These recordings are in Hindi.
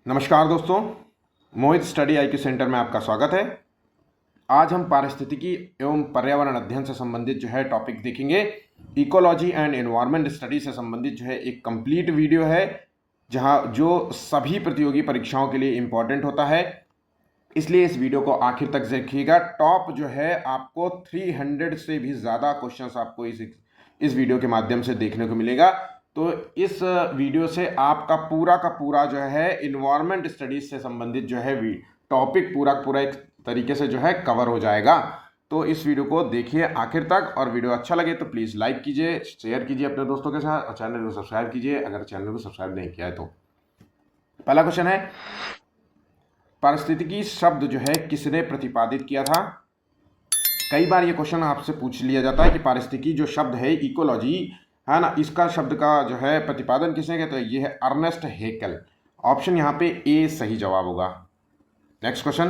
नमस्कार दोस्तों, मोहित स्टडी आईक्यू सेंटर में आपका स्वागत है। आज हम पारिस्थितिकी एवं पर्यावरण अध्ययन से संबंधित टॉपिक देखेंगे। इकोलॉजी एंड एनवायरनमेंट स्टडी से संबंधित एक कंप्लीट वीडियो है, जहां जो सभी प्रतियोगी परीक्षाओं के लिए इम्पॉर्टेंट होता है। इसलिए इस वीडियो को आखिर तक देखिएगा। टॉप आपको 300 से भी ज़्यादा क्वेश्चंस आपको इस वीडियो के माध्यम से देखने को मिलेगा। तो इस वीडियो से आपका पूरा का पूरा इन्वायरमेंट स्टडीज से संबंधित टॉपिक पूरा एक तरीके से कवर हो जाएगा। तो इस वीडियो को देखिए आखिर तक, और वीडियो अच्छा लगे तो प्लीज़ लाइक कीजिए, शेयर कीजिए अपने दोस्तों के साथ, और चैनल को सब्सक्राइब कीजिए अगर चैनल को सब्सक्राइब नहीं किया है तो। पहला क्वेश्चन है, पारिस्थितिकी शब्द किसने प्रतिपादित किया था। कई बार ये क्वेश्चन आपसे पूछ लिया जाता है कि पारिस्थितिकी जो शब्द है, इकोलॉजी है ना, इसका शब्द का प्रतिपादन किसने किया। तो ये है अर्नेस्ट हेकल। ऑप्शन यहाँ पे ए सही जवाब होगा। नेक्स्ट क्वेश्चन,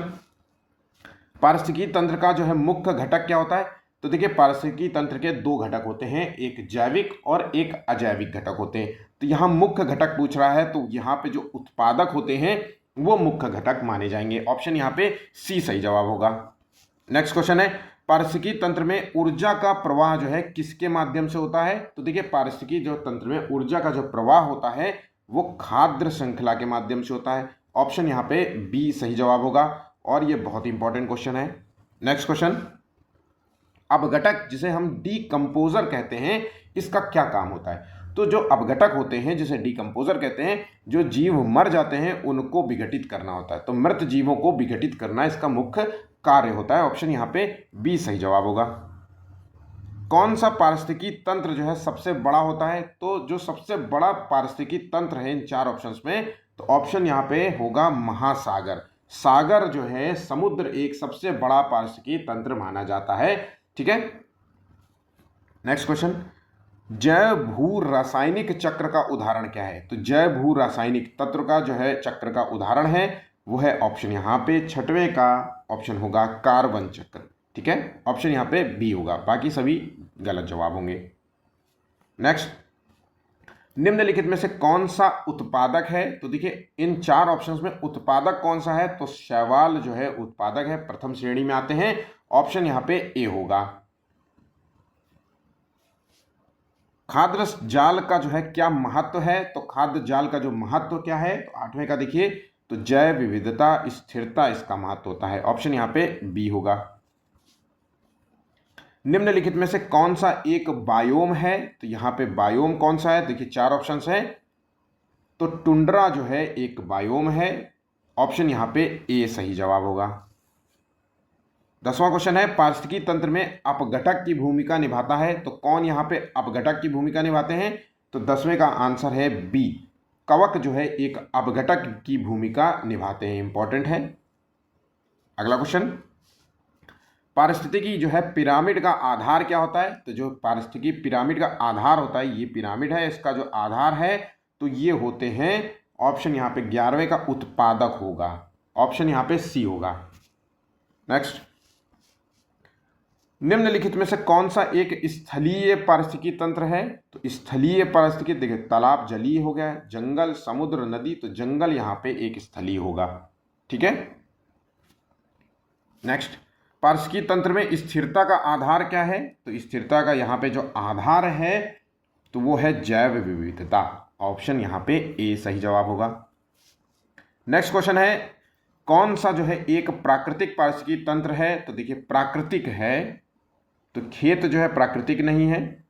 पारिस्थितिकी तंत्र का मुख्य घटक क्या होता है। तो देखिए, पारिस्थितिकी तंत्र के दो घटक होते हैं, एक जैविक और एक अजैविक घटक होते हैं। तो यहाँ मुख्य घटक पूछ रहा है, तो यहाँ पे जो उत्पादक होते हैं वो मुख्य घटक माने जाएंगे। ऑप्शन यहाँ पे सी सही जवाब होगा। नेक्स्ट क्वेश्चन है, पारिस्थितिकी तंत्र में ऊर्जा का प्रवाह किसके माध्यम से होता है। तो देखिए, पारिस्थितिकी तंत्र में ऊर्जा का प्रवाह होता है वो खाद्य श्रृंखला के माध्यम से होता है। ऑप्शन यहाँ पे बी सही जवाब होगा, और ये बहुत इंपॉर्टेंट क्वेश्चन है। नेक्स्ट क्वेश्चन, अपघटक जिसे हम डीकंपोजर कहते हैं, इसका क्या काम होता है। तो जो अपघटक होते हैं जिसे डीकंपोजर कहते हैं, जो जीव मर जाते हैं उनको विघटित करना होता है। तो मृत जीवों को विघटित करना इसका मुख्य कार्य होता है। ऑप्शन यहाँ पे बी सही जवाब होगा। कौन सा पारिस्थितिकी तंत्र सबसे बड़ा होता है। तो जो सबसे बड़ा पारिस्थितिकी तंत्र है इन चार ऑप्शंस में, तो ऑप्शन यहाँ पे होगा महासागर। सागर समुद्र एक सबसे बड़ा पारिस्थितिकी तंत्र माना जाता है। ठीक है। नेक्स्ट क्वेश्चन, जैव भू रासायनिक चक्र का उदाहरण क्या है। तो जैव भू रासायनिक तत्व का चक्र का उदाहरण है वो है ऑप्शन यहाँ पे छठवें का ऑप्शन होगा कार्बन चक्र। ठीक है, ऑप्शन यहाँ पे बी होगा, बाकी सभी गलत जवाब होंगे। नेक्स्ट, निम्नलिखित में से कौन सा उत्पादक है। तो देखिए, इन चार ऑप्शंस में उत्पादक कौन सा है। तो शैवाल उत्पादक है, प्रथम श्रेणी में आते हैं। ऑप्शन यहाँ पे ए होगा। खाद्य जाल का क्या महत्व है। तो खाद्य जाल का जो महत्व क्या है, तो आठवें का देखिए, तो जैव विविधता स्थिरता इसका महत्व होता है। ऑप्शन यहाँ पे बी होगा। निम्नलिखित में से कौन सा एक बायोम है। तो यहाँ पे बायोम कौन सा है। देखिए, चार ऑप्शंस हैं, तो टुंड्रा एक बायोम है। ऑप्शन यहाँ पे ए सही जवाब होगा। 10वां क्वेश्चन है, पारिस्थितिकी तंत्र में अपघटक की भूमिका निभाता है। तो कौन यहाँ पे अपघटक की भूमिका निभाते हैं। तो 10वें का आंसर है बी, कवक एक अपघटक की भूमिका निभाते हैं। इंपॉर्टेंट है। अगला क्वेश्चन, पारिस्थितिकी पिरामिड का आधार क्या होता है। तो जो पारिस्थितिकी पिरामिड का आधार होता है, ये पिरामिड है, इसका जो आधार है तो ये होते हैं, ऑप्शन यहाँ पे 11वें का उत्पादक होगा। ऑप्शन यहाँ पे सी होगा। नेक्स्ट, निम्नलिखित में से कौन सा एक स्थलीय पारिस्थितिकी तंत्र है। तो स्थलीय पारिस्थितिकी, देखिए, तालाब जलीय हो गया, जंगल, समुद्र, नदी, तो जंगल यहाँ पे एक स्थलीय होगा। ठीक है। नेक्स्ट, पारिस्थितिकी तंत्र में स्थिरता का आधार क्या है। तो स्थिरता का यहाँ पे जो आधार है तो वो है जैव विविधता। ऑप्शन यहाँ पे ए सही जवाब होगा। नेक्स्ट क्वेश्चन है, कौन सा एक प्राकृतिक पारिस्थितिकी तंत्र है। तो देखिए, प्राकृतिक है तो खेत प्राकृतिक नहीं है,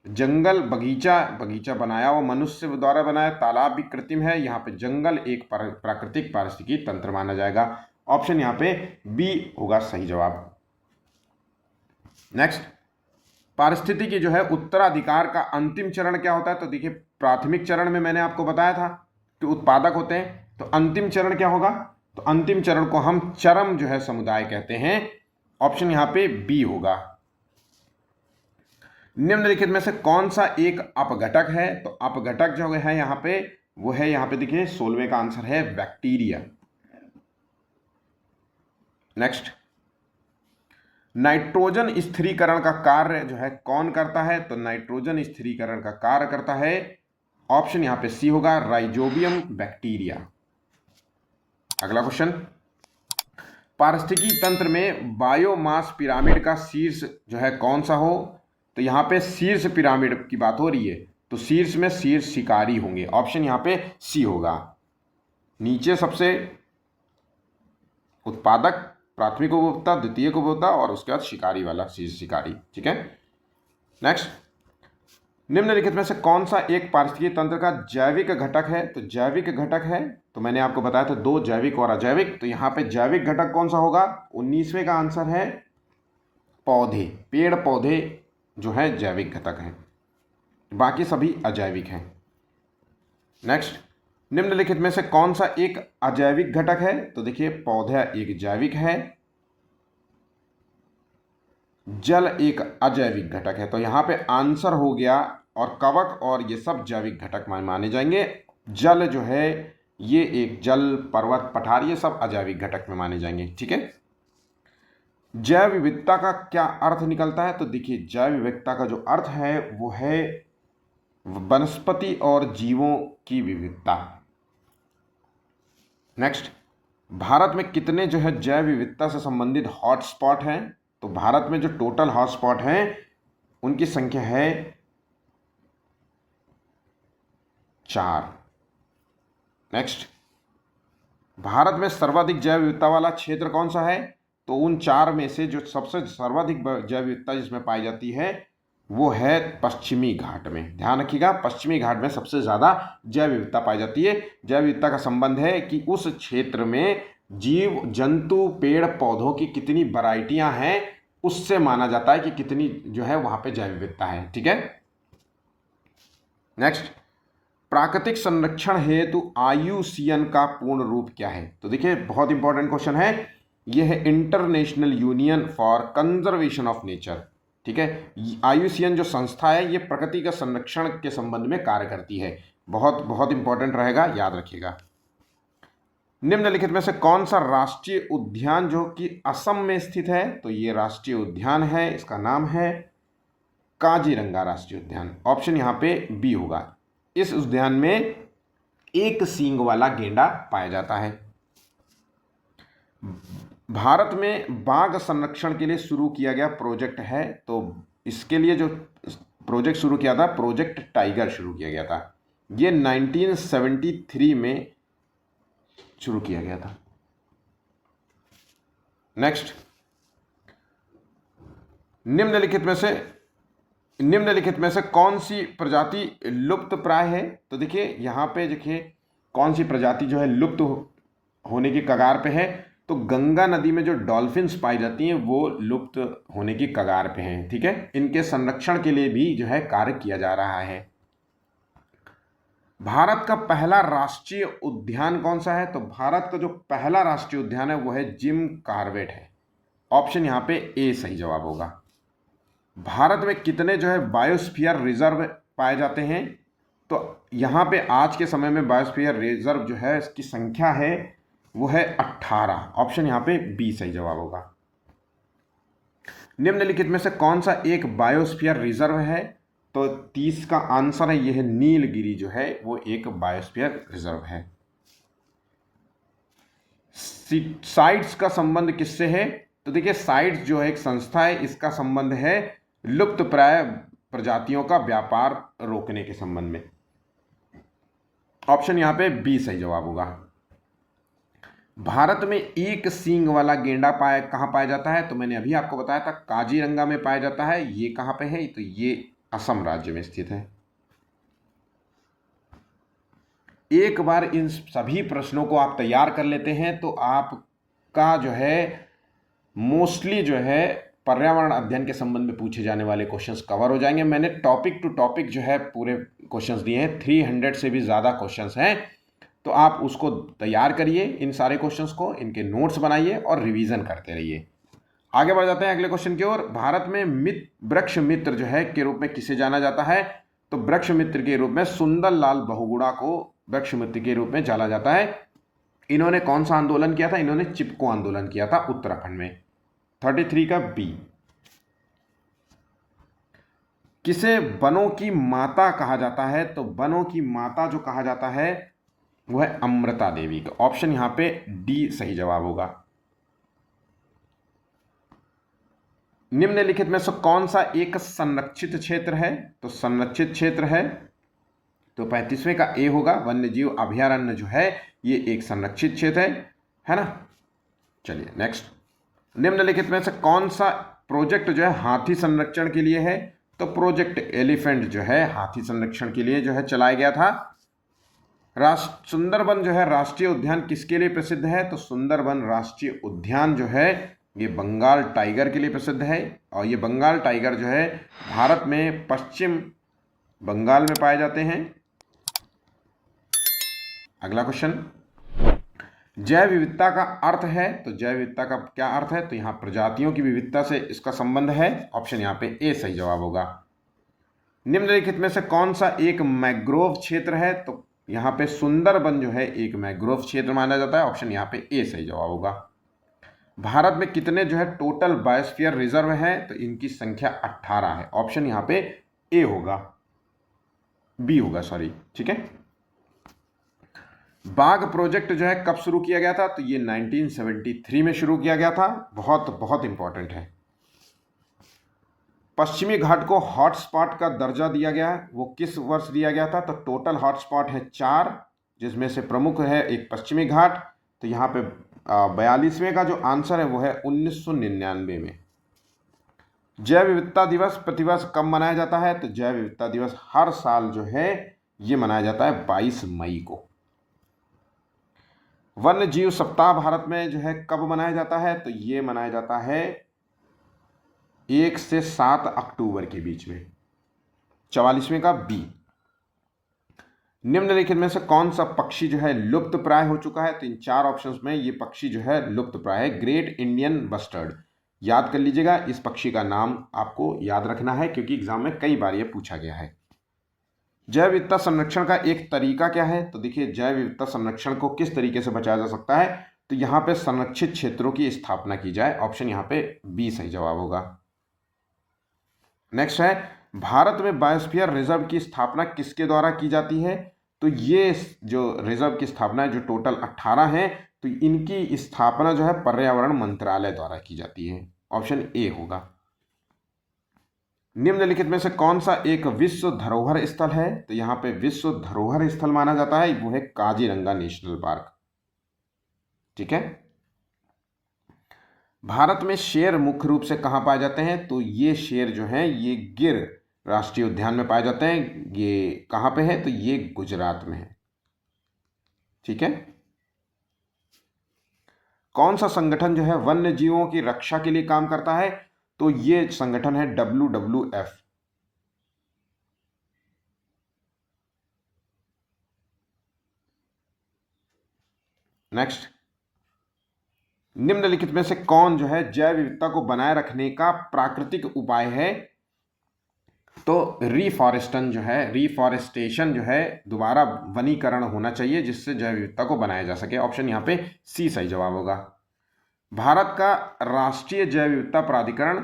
जंगल बगीचा बनाया वो मनुष्य द्वारा बनाया, तालाब भी कृत्रिम है। यहाँ पे जंगल एक प्राकृतिक पारिस्थितिकी तंत्र माना जाएगा। ऑप्शन यहाँ पे बी होगा सही जवाब। नेक्स्ट, पारिस्थितिकी उत्तराधिकार का अंतिम चरण क्या होता है। तो देखिए, प्राथमिक चरण में मैंने आपको बताया था कि उत्पादक होते हैं, तो अंतिम चरण क्या होगा। तो अंतिम चरण को हम चरम समुदाय कहते हैं। ऑप्शन यहाँ पे बी होगा। निम्नलिखित में से कौन सा एक अपघटक है। तो अपघटक है यहाँ पे वो है, यहाँ पे देखिए 16वें का आंसर है बैक्टीरिया। नेक्स्ट, नाइट्रोजन स्थिरीकरण का कार्य कौन करता है। तो नाइट्रोजन स्थिरीकरण का कार्य करता है, ऑप्शन यहाँ पे सी होगा, राइजोबियम बैक्टीरिया। अगला क्वेश्चन, पारिस्थितिकी तंत्र में बायोमास पिरामिड का शीर्ष जो है कौन सा हो? तो यहाँ पे शीर्ष पिरामिड की बात हो रही है, तो शीर्ष में शीर्ष शिकारी होंगे। ऑप्शन यहाँ पे सी होगा। नीचे सबसे उत्पादक, प्राथमिक उपभोक्ता, द्वितीय उपभोक्ता और उसके बाद शिकारी वाला शीर्ष शिकारी। ठीक है। नेक्स्ट, निम्नलिखित में से कौन सा एक पारिस्थितिकी तंत्र का जैविक घटक है? तो जैविक घटक है, तो मैंने आपको बताया था दो, जैविक और अजैविक। तो यहाँ पे जैविक घटक कौन सा होगा? 19वें का आंसर है पौधे, पेड़ पौधे जो है जैविक घटक हैं, बाकी सभी अजैविक हैं। नेक्स्ट, निम्नलिखित में से कौन सा एक अजैविक घटक है? तो देखिए, पौधा एक जैविक है, जल एक अजैविक घटक है। तो यहाँ पे आंसर हो गया, और कवक और ये सब जैविक घटक माने जाएंगे। जल जो है ये एक जल, पर्वत, पठार ये सब अजैविक घटक में माने जाएंगे। ठीक है। जैव विविधता का क्या अर्थ निकलता है? तो देखिए, जैव विविधता का जो अर्थ है वो है वनस्पति और जीवों की विविधता। नेक्स्ट, भारत में कितने जो है जैव विविधता से संबंधित हॉटस्पॉट हैं? तो भारत में जो टोटल हॉटस्पॉट हैं उनकी संख्या है 4। नेक्स्ट, भारत में सर्वाधिक जैव विविधता वाला क्षेत्र कौन सा है? तो उन 4 में से जो सबसे सर्वाधिक जैव विविधता जिसमें पाई जाती है वो है पश्चिमी घाट में। ध्यान रखिएगा, पश्चिमी घाट में सबसे ज़्यादा जैव विविधता पाई जाती है। जैव विविधता का संबंध है कि उस क्षेत्र में जीव जंतु, पेड़ पौधों की कितनी वैरायटियां हैं, उससे माना जाता है कि कितनी जो है वहां पे जैव विविधता है। ठीक है। नेक्स्ट, प्राकृतिक संरक्षण हेतु IUCN का पूर्ण रूप क्या है? तो देखिए, बहुत इंपॉर्टेंट क्वेश्चन है। यह है international union for conservation of nature. ठीक है। IUCN जो संस्था है ये प्रकृति का संरक्षण के संबंध में कार्य करती है। बहुत बहुत इंपॉर्टेंट रहेगा, याद रखिएगा। निम्नलिखित में से कौन सा राष्ट्रीय उद्यान जो कि असम में स्थित है? तो ये राष्ट्रीय उद्यान है, इसका नाम है काजीरंगा राष्ट्रीय उद्यान। ऑप्शन यहाँ पे बी होगा। इस उद्यान में एक सींग वाला गेंडा पाया जाता है। भारत में बाघ संरक्षण के लिए शुरू किया गया प्रोजेक्ट है, तो इसके लिए जो प्रोजेक्ट शुरू किया था, प्रोजेक्ट टाइगर शुरू किया गया था। ये 1973 में शुरू किया गया था। नेक्स्ट, निम्नलिखित में से कौन सी प्रजाति लुप्त प्राय है? तो देखिए, यहाँ पे देखिए कौन सी प्रजाति जो है लुप्त होने की कगार पे है। तो गंगा नदी में जो डॉल्फिन्स पाई जाती हैं वो लुप्त होने की कगार पे हैं। ठीक है। इनके संरक्षण के लिए भी जो है कार्य किया जा रहा है। भारत का पहला राष्ट्रीय उद्यान कौन सा है? तो भारत का जो पहला राष्ट्रीय उद्यान है वो है जिम कॉर्बेट है। ऑप्शन यहाँ पे ए सही जवाब होगा। भारत में कितने जो है बायोस्फीयर रिजर्व पाए जाते हैं? तो यहाँ पे आज के समय में बायोस्फीयर रिजर्व जो है इसकी संख्या है वो है 18। ऑप्शन यहाँ पे बी सही जवाब होगा। निम्नलिखित में से कौन सा एक बायोस्फीयर रिजर्व है? तो 30 का आंसर है, यह है नीलगिरी जो है वो एक बायोस्फीयर रिजर्व है। साइट्स का संबंध किससे है? तो देखिए, साइट्स जो है एक संस्था है, इसका संबंध है लुप्त प्राय प्रजातियों का व्यापार रोकने के संबंध में। ऑप्शन यहाँ पे बी सही जवाब होगा। भारत में एक सींग वाला गेंडा कहाँ पाया जाता है? तो मैंने अभी आपको बताया था काजीरंगा में पाया जाता है। ये कहाँ पे है? तो ये असम राज्य में स्थित है। एक बार इन सभी प्रश्नों को आप तैयार कर लेते हैं तो आपका जो है मोस्टली जो है पर्यावरण अध्ययन के संबंध में पूछे जाने वाले क्वेश्चंस कवर हो जाएंगे। मैंने टॉपिक टू टॉपिक जो है पूरे क्वेश्चंस दिए हैं, 300 से भी ज़्यादा क्वेश्चंस हैं। तो आप उसको तैयार करिए, इन सारे क्वेश्चंस को, इनके नोट्स बनाइए और रिवीजन करते रहिए। आगे बढ़ जाते हैं अगले क्वेश्चन की ओर। भारत में वृक्ष मित्र जो है के रूप में किसे जाना जाता है? तो वृक्ष मित्र के रूप में सुंदरलाल बहुगुणा को वृक्ष मित्र के रूप में जाना जाता है। इन्होंने कौन सा आंदोलन किया था? इन्होंने चिपको आंदोलन किया था उत्तराखंड में। 33 का बी। किसे वनों की माता कहा जाता है? तो वनों की माता जो कहा जाता है वो है अमृता देवी का। ऑप्शन यहाँ पे डी सही जवाब होगा। निम्नलिखित में से कौन सा एक संरक्षित क्षेत्र है? तो संरक्षित क्षेत्र है तो 35वें का ए होगा। वन्य जीव अभयारण्य जो है ये एक संरक्षित क्षेत्र है ना। चलिए नेक्स्ट। निम्नलिखित में से कौन सा प्रोजेक्ट जो है हाथी संरक्षण के लिए है? तो प्रोजेक्ट एलिफेंट जो है हाथी संरक्षण के लिए जो है चलाया गया था। सुंदरबन जो है राष्ट्रीय उद्यान किसके लिए प्रसिद्ध है? तो सुंदरबन राष्ट्रीय उद्यान जो है ये बंगाल टाइगर के लिए प्रसिद्ध है। और ये बंगाल टाइगर जो है भारत में पश्चिम बंगाल में पाए जाते हैं। अगला क्वेश्चन, जैव विविधता का अर्थ है। तो जैव विविधता का क्या अर्थ है? तो यहाँ प्रजातियों की विविधता से इसका संबंध है। ऑप्शन यहाँ पे ए सही जवाब होगा। निम्नलिखित में से कौन सा एक मैंग्रोव क्षेत्र है? तो यहाँ पे सुंदरबन जो है एक मैंग्रोव क्षेत्र माना जाता है। ऑप्शन यहाँ पे ए सही जवाब होगा। भारत में कितने जो है टोटल बायोस्फीयर रिजर्व है? तो इनकी संख्या 18 है। ऑप्शन यहाँ पे ए होगा, बी होगा सॉरी, ठीक है। बाघ प्रोजेक्ट जो है कब शुरू किया गया था? तो ये 1973 में शुरू किया गया था। बहुत बहुत इंपॉर्टेंट है। पश्चिमी घाट को हॉटस्पॉट का दर्जा दिया गया है, वो किस वर्ष दिया गया था? तो टोटल हॉटस्पॉट है 4, जिसमें से प्रमुख है एक पश्चिमी घाट। तो यहाँ पे 42वें का जो आंसर है वो है 1999 में। जैव विविधता दिवस प्रतिवर्ष कब मनाया जाता है? तो जैव विविधता दिवस हर साल जो है ये मनाया जाता है 22 मई को। वन्य जीव सप्ताह भारत में जो है कब मनाया जाता है? तो ये मनाया जाता है 1 से 7 अक्टूबर के बीच में। 44वें का बी। निम्नलिखित में से कौन सा पक्षी जो है लुप्त प्राय हो चुका है? तो इन 4 ऑप्शंस में ये पक्षी जो है लुप्त प्राय है। ग्रेट इंडियन बस्टर्ड, याद कर लीजिएगा, इस पक्षी का नाम आपको याद रखना है क्योंकि एग्जाम में कई बार ये पूछा गया है। जैव विविधता संरक्षण का एक तरीका क्या है? तो देखिए जैव विविधता संरक्षण को किस तरीके से बचाया जा सकता है? तो यहाँ पे संरक्षित क्षेत्रों की स्थापना की जाए। ऑप्शन यहाँ पे बी सही जवाब होगा। नेक्स्ट है, भारत में बायोस्फीयर रिजर्व की स्थापना किसके द्वारा की जाती है? तो ये जो रिजर्व की स्थापना है जो टोटल 18 है, तो इनकी स्थापना जो है पर्यावरण मंत्रालय द्वारा की जाती है। ऑप्शन ए होगा। निम्नलिखित में से कौन सा एक विश्व धरोहर स्थल है? तो यहाँ पे विश्व धरोहर स्थल माना जाता है वो है काजीरंगा नेशनल पार्क, ठीक है। भारत में शेर मुख्य रूप से कहाँ पाए जाते हैं? तो ये शेर जो हैं ये गिर राष्ट्रीय उद्यान में पाए जाते हैं। ये कहाँ पे है? तो ये गुजरात में है, ठीक है। कौन सा संगठन जो है वन्य जीवों की रक्षा के लिए काम करता है? तो ये संगठन है WWF। नेक्स्ट, निम्नलिखित में से कौन जो है जैव विविधता को बनाए रखने का प्राकृतिक उपाय है? तो रिफॉरेस्टेशन जो है दोबारा वनीकरण होना चाहिए जिससे जैव विविधता को बनाया जा सके। ऑप्शन यहाँ पे सी सही जवाब होगा। भारत का राष्ट्रीय जैव विविधता प्राधिकरण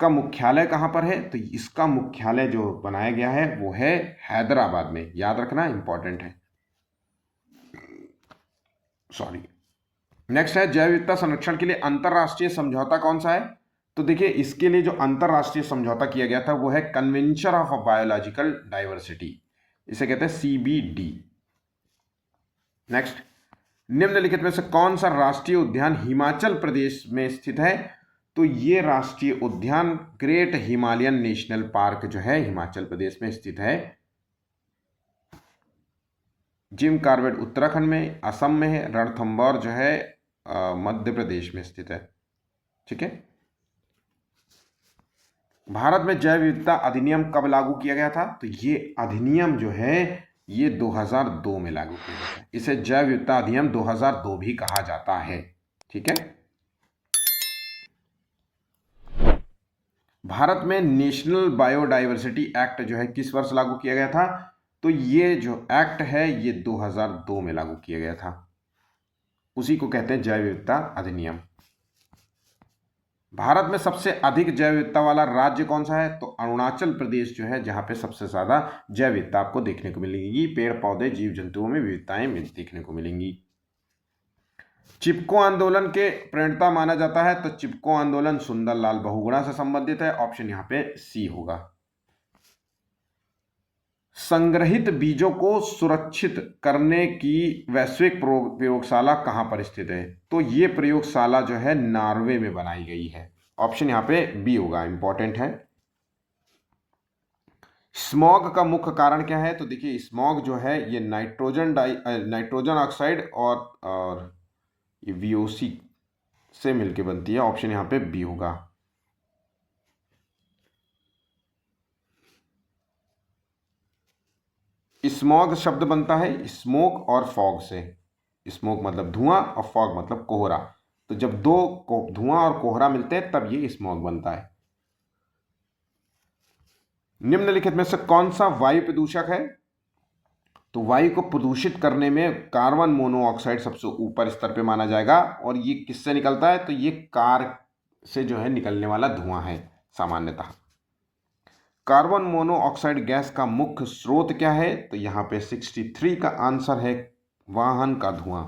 का मुख्यालय कहाँ पर है? तो इसका मुख्यालय जो बनाया गया है वो है हैदराबाद में, याद रखना इंपॉर्टेंट है, सॉरी। नेक्स्ट है, जैव विविधता संरक्षण के लिए अंतरराष्ट्रीय समझौता कौन सा है? तो देखिए इसके लिए जो अंतरराष्ट्रीय समझौता किया गया था वो है कन्वेंशन ऑफ बायोलॉजिकल डाइवर्सिटी, इसे कहते हैं CBD। नेक्स्ट, निम्नलिखित में से कौन सा राष्ट्रीय उद्यान हिमाचल प्रदेश में स्थित है? तो ये राष्ट्रीय उद्यान ग्रेट हिमालयन नेशनल पार्क जो है हिमाचल प्रदेश में स्थित है। जिम कॉर्बेट उत्तराखंड में, असम में है, रणथंबोर जो है मध्य प्रदेश में स्थित है, ठीक है। भारत में जैव विविधता अधिनियम कब लागू किया गया था? तो ये अधिनियम जो है ये 2002 में लागू किया गया था। इसे जैव विविधता अधिनियम 2002 भी कहा जाता है, ठीक है। भारत में नेशनल बायोडाइवर्सिटी एक्ट जो है किस वर्ष लागू किया गया था? तो ये जो एक्ट है ये 2002 में लागू किया गया था, उसी को कहते हैं जैव विविधता अधिनियम। भारत में सबसे अधिक जैव विविधता वाला राज्य कौन सा है? तो अरुणाचल प्रदेश जो है, जहां पे सबसे ज्यादा जैव विविधता आपको देखने को मिलेगी, पेड़ पौधे जीव जंतुओं में विविधताएं देखने को मिलेंगी। चिपको आंदोलन के प्रणेता माना जाता है? तो चिपको आंदोलन सुंदरलाल बहुगुणा से संबंधित है। ऑप्शन यहां पे सी होगा। संग्रहित बीजों को सुरक्षित करने की वैश्विक प्रयोगशाला कहां पर स्थित है? तो ये प्रयोगशाला जो है नॉर्वे में बनाई गई है। ऑप्शन यहां पे बी होगा, इंपॉर्टेंट है। स्मॉग का मुख्य कारण क्या है? तो देखिए, स्मॉग जो है ये नाइट्रोजन ऑक्साइड और ये VOC से मिलकर बनती है। ऑप्शन यहां पे बी होगा। स्मॉग शब्द बनता है स्मोक और फॉग से। स्मोक मतलब धुआं और फॉग मतलब कोहरा। तो जब दो धुआं और कोहरा मिलते हैं तब ये स्मॉग बनता है। निम्नलिखित में से कौन सा वायु प्रदूषक है? तो वायु को प्रदूषित करने में कार्बन मोनोऑक्साइड सबसे ऊपर स्तर पे माना जाएगा। और ये किससे निकलता है? तो ये कार से जो है निकलने वाला धुआं है सामान्यतः। कार्बन मोनोऑक्साइड गैस का मुख्य स्रोत क्या है? तो यहां पे 63 का आंसर है वाहन का धुआं।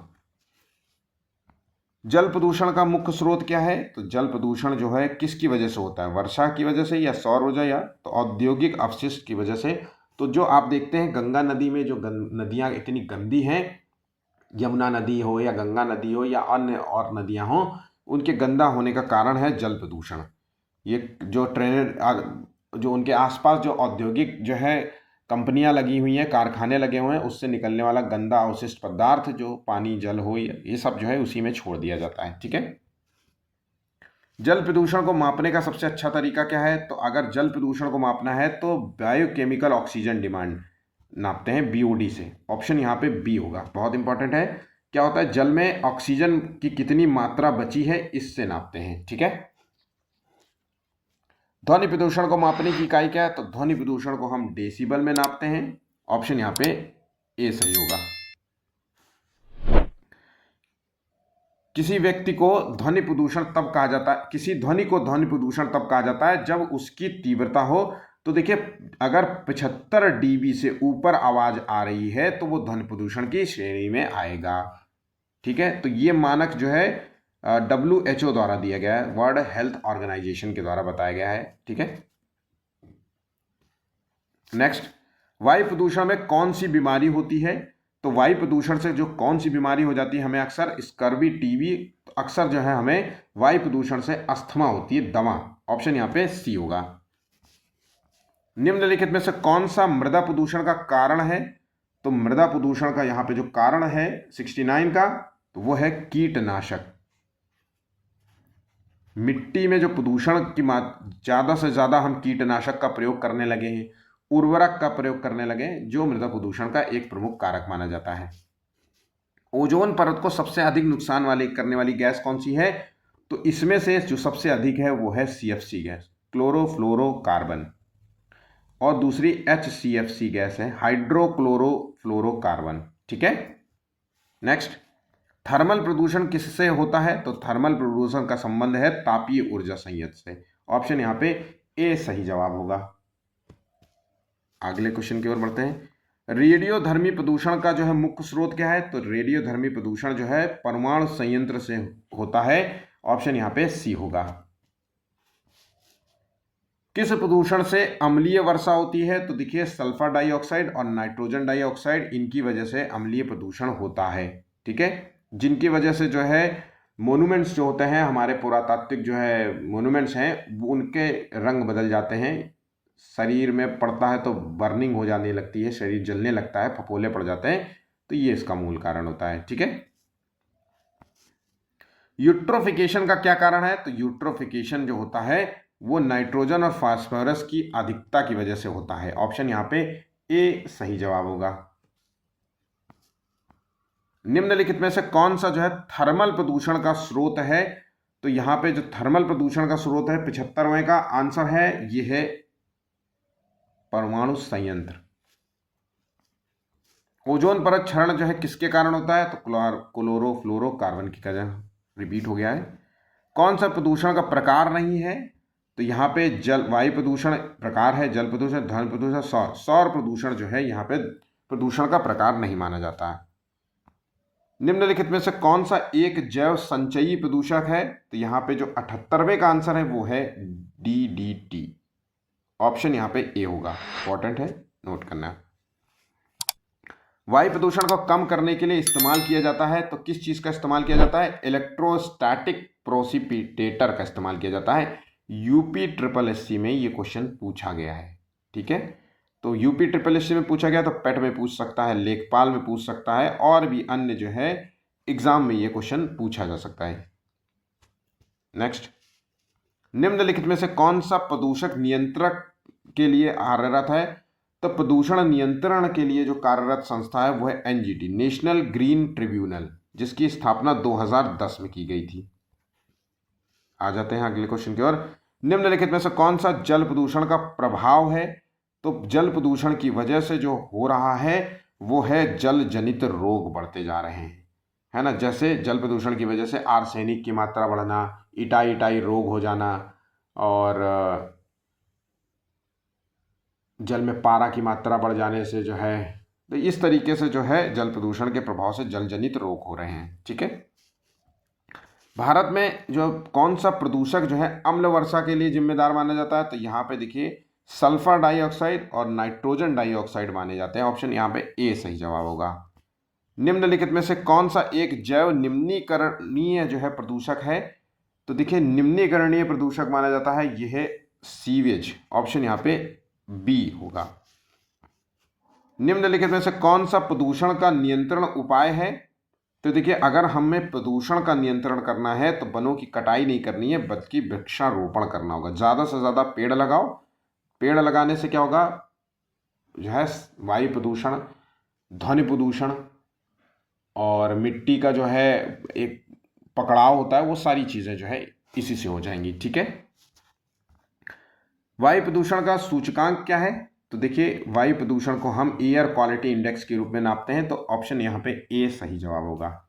जल प्रदूषण का मुख्य स्रोत क्या है? तो जल प्रदूषण जो है किसकी वजह से होता है? वर्षा की वजह से, या सौर ऊर्जा, या तो औद्योगिक अपशिष्ट की वजह से। तो जो आप देखते हैं गंगा नदी में जो नदियां इतनी गंदी हैं, यमुना नदी हो या गंगा नदी हो या अन्य और नदियां हो, उनके गंदा होने का कारण है जल प्रदूषण। ये जो जो उनके आसपास जो औद्योगिक जो है कंपनियां लगी हुई हैं, कारखाने लगे हुए हैं, उससे निकलने वाला गंदा अवशिष्ट पदार्थ जो पानी जल हो ये सब जो है उसी में छोड़ दिया जाता है। ठीक है। जल प्रदूषण को मापने का सबसे अच्छा तरीका क्या है? तो अगर जल प्रदूषण को मापना है तो बायोकेमिकल ऑक्सीजन डिमांड नापते हैं, BOD से। ऑप्शन यहाँ पे बी होगा, बहुत इंपॉर्टेंट है। क्या होता है? जल में ऑक्सीजन की कितनी मात्रा बची है इससे नापते हैं। ठीक है। ध्वनि प्रदूषण को मापने की इकाई क्या है? तो ध्वनि प्रदूषण को हम डेसिबल में नापते हैं। ऑप्शन यहाँ पे ए सही होगा। किसी व्यक्ति को ध्वनि प्रदूषण तब कहा जाता है, किसी ध्वनि को ध्वनि प्रदूषण तब कहा जाता है जब उसकी तीव्रता हो, तो देखिए अगर 75 dB से ऊपर आवाज आ रही है तो वो ध्वनि प्रदूषण की श्रेणी में आएगा। ठीक है। तो ये मानक जो है WHO द्वारा दिया गया है, वर्ल्ड हेल्थ ऑर्गेनाइजेशन के द्वारा बताया गया है। ठीक है। नेक्स्ट, वायु प्रदूषण में कौन सी बीमारी होती है? तो वायु प्रदूषण से जो कौन सी बीमारी हो जाती है हमें अक्सर? Scurvy, TB। अक्सर जो है हमें वायु प्रदूषण से अस्थमा होती है, दमा। ऑप्शन यहाँ पे सी होगा। निम्नलिखित में से कौन सा मृदा प्रदूषण का कारण है? तो मृदा प्रदूषण का यहाँ पे जो कारण है 69 का, तो वो है कीटनाशक। मिट्टी में जो प्रदूषण की ज्यादा से ज्यादा हम कीटनाशक का प्रयोग करने लगे हैं, उर्वरक का प्रयोग करने लगे, जो मृदा प्रदूषण का एक प्रमुख कारक माना जाता है। ओजोन परत को सबसे अधिक नुकसान वाली करने वाली गैस कौन सी है? तो इसमें से जो सबसे अधिक है वो है CFC गैस, क्लोरोफ्लोरोकार्बन। और दूसरी HCFC गैस है, हाइड्रोक्लोरोफ्लोरोकार्बन। ठीक है। नेक्स्ट, थर्मल प्रदूषण किससे होता है? तो थर्मल प्रदूषण का संबंध है तापीय ऊर्जा संयंत्र से। ऑप्शन यहां पे ए सही जवाब होगा। अगले क्वेश्चन की ओर बढ़ते हैं। रेडियोधर्मी प्रदूषण का जो है मुख्य स्रोत क्या है? तो रेडियोधर्मी प्रदूषण जो है परमाणु संयंत्र से होता है। ऑप्शन यहां पे सी होगा। किस प्रदूषण से अम्लीय वर्षा होती है? तो देखिए सल्फर डाइऑक्साइड और नाइट्रोजन डाइऑक्साइड, इनकी वजह से अम्लीय प्रदूषण होता है। ठीक है। जिनकी वजह से जो है मोन्यूमेंट्स जो होते हैं, हमारे पुरातात्विक जो है मोन्यूमेंट्स हैं, उनके रंग बदल जाते हैं। शरीर में पड़ता है तो बर्निंग हो जाने लगती है, शरीर जलने लगता है, फफोले पड़ जाते हैं। तो ये इसका मूल कारण होता है। ठीक है। यूट्रोफिकेशन का क्या कारण है? तो यूट्रोफिकेशन जो होता है वो नाइट्रोजन और फास्फोरस की अधिकता की वजह से होता है। ऑप्शन यहां पे ए सही जवाब होगा। निम्नलिखित में से कौन सा जो है थर्मल प्रदूषण का स्रोत है? तो यहां पे जो थर्मल प्रदूषण का स्रोत है 75वें का आंसर है, ये है परमाणु संयंत्र। ओजोन परत क्षरण जो है किसके कारण होता है? तो क्लोरोफ्लोरोकार्बन की वजह, रिपीट हो गया है। कौन सा प्रदूषण का प्रकार नहीं है? तो यहाँ पे वायु प्रदूषण प्रकार है, जल प्रदूषण, ध्वनि प्रदूषण, सौर प्रदूषण जो है यहाँ पे प्रदूषण का प्रकार नहीं माना जाता है। निम्नलिखित में से कौन सा एक जैव संचयी प्रदूषक है? तो यहाँ पे जो 78वें का आंसर है वो है DDT। ऑप्शन यहाँ पे ए होगा, इंपॉर्टेंट है, नोट करना। वायु प्रदूषण को कम करने के लिए इस्तेमाल किया जाता है, तो किस चीज का इस्तेमाल किया जाता है? इलेक्ट्रोस्टैटिक प्रोसिपिटेटर का इस्तेमाल किया जाता है। UPSSC में ये क्वेश्चन पूछा गया है, ठीक है। तो UPSSC में पूछा गया तो पेट में पूछ सकता है, लेखपाल में पूछ सकता है, और भी अन्य जो है एग्जाम में ये क्वेश्चन पूछा जा सकता है। नेक्स्ट, निम्नलिखित में से कौन सा प्रदूषक नियंत्रक के लिए कार्यरत है? तो प्रदूषण नियंत्रण के लिए जो कार्यरत संस्था है वो है NGT, नेशनल ग्रीन ट्रिब्यूनल, जिसकी स्थापना 2010 में की गई थी। आ जाते हैं अगले क्वेश्चन की ओर। निम्नलिखित में से कौन सा जल प्रदूषण का प्रभाव है? तो जल प्रदूषण की वजह से जो हो रहा है वो है जल जनित रोग बढ़ते जा रहे हैं, है ना। जैसे जल प्रदूषण की वजह से आर्सेनिक की मात्रा बढ़ना, इटाई रोग हो जाना, और जल में पारा की मात्रा बढ़ जाने से जो है, तो इस तरीके से जो है जल प्रदूषण के प्रभाव से जल जनित रोग हो रहे हैं, ठीक है। भारत में जो कौन सा प्रदूषक जो है अम्ल वर्षा के लिए जिम्मेदार माना जाता है? तो यहाँ पे देखिए सल्फर डाइऑक्साइड और नाइट्रोजन डाइऑक्साइड माने जाते हैं। ऑप्शन यहाँ पे ए सही जवाब होगा। निम्नलिखित में से कौन सा एक जैव निम्नीकरणीय जो है प्रदूषक है? तो देखिए निम्नीकरणीय प्रदूषक माना जाता है यह है सीवेज। ऑप्शन यहाँ पे बी होगा। निम्नलिखित में से कौन सा प्रदूषण का नियंत्रण उपाय है? तो देखिए अगर हमें प्रदूषण का नियंत्रण करना है तो वनों की कटाई नहीं करनी है, बल्कि वृक्षारोपण करना होगा। ज़्यादा से ज़्यादा पेड़ लगाओ। पेड़ लगाने से क्या होगा, जो है वायु प्रदूषण, ध्वनि प्रदूषण और मिट्टी का जो है एक पकड़ाव होता है, वो सारी चीज़ें जो है इसी से हो जाएंगी, ठीक है। वायु प्रदूषण का सूचकांक क्या है? तो देखिए वायु प्रदूषण को हम एयर क्वालिटी इंडेक्स के रूप में नापते हैं, तो ऑप्शन यहाँ पे ए सही जवाब होगा।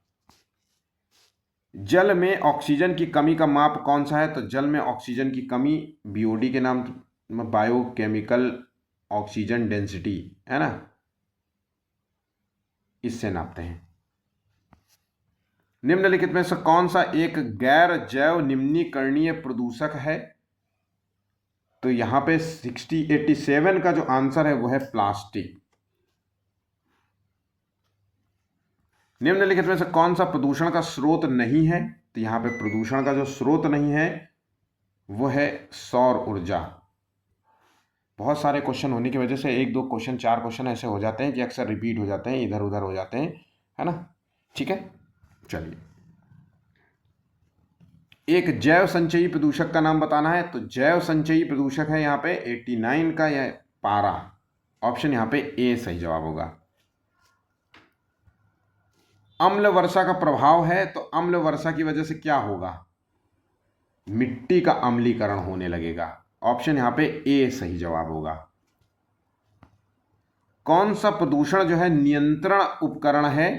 जल में ऑक्सीजन की कमी का माप कौन सा है? तो जल में ऑक्सीजन की कमी BOD के नाम, बायोकेमिकल ऑक्सीजन डेंसिटी, है ना, इससे नापते हैं। निम्नलिखित में से कौन सा एक गैर जैव निम्नीकरणीय प्रदूषक है? तो यहां पे 87 का जो आंसर है वो है प्लास्टिक। निम्नलिखित में से कौन सा प्रदूषण का स्रोत नहीं है? तो यहां पे प्रदूषण का जो स्रोत नहीं है वो है सौर ऊर्जा। बहुत सारे क्वेश्चन होने की वजह से 1-2 क्वेश्चन 4 क्वेश्चन ऐसे हो जाते हैं कि अक्सर रिपीट हो जाते हैं, इधर उधर हो जाते हैं, है ना, ठीक है। चलिए, एक जैव संचयी प्रदूषक का नाम बताना है। तो जैव संचयी प्रदूषक है यहाँ पे 89 का यह पारा। ऑप्शन यहाँ पे ए सही जवाब होगा। अम्ल वर्षा का प्रभाव है, तो अम्ल वर्षा की वजह से क्या होगा? मिट्टी का अम्लीकरण होने लगेगा। ऑप्शन यहाँ पे ए सही जवाब होगा। कौन सा प्रदूषण जो है नियंत्रण उपकरण है?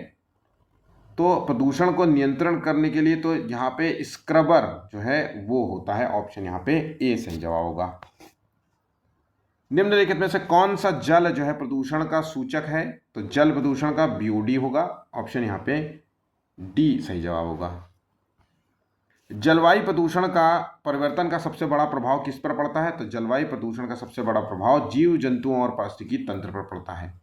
तो प्रदूषण को नियंत्रण करने के लिए तो यहाँ पे स्क्रबर जो है वो होता है। ऑप्शन यहाँ पे ए सही जवाब होगा। निम्नलिखित में से कौन सा जल जो है प्रदूषण का सूचक है? तो जल प्रदूषण का BOD होगा। ऑप्शन यहाँ पे डी सही जवाब होगा। जलवायु प्रदूषण का परिवर्तन का सबसे बड़ा प्रभाव किस पर पड़ता है? तो जलवायु प्रदूषण का सबसे बड़ा प्रभाव जीव जंतुओं और पारिस्थितिकी तंत्र पर पड़ता है।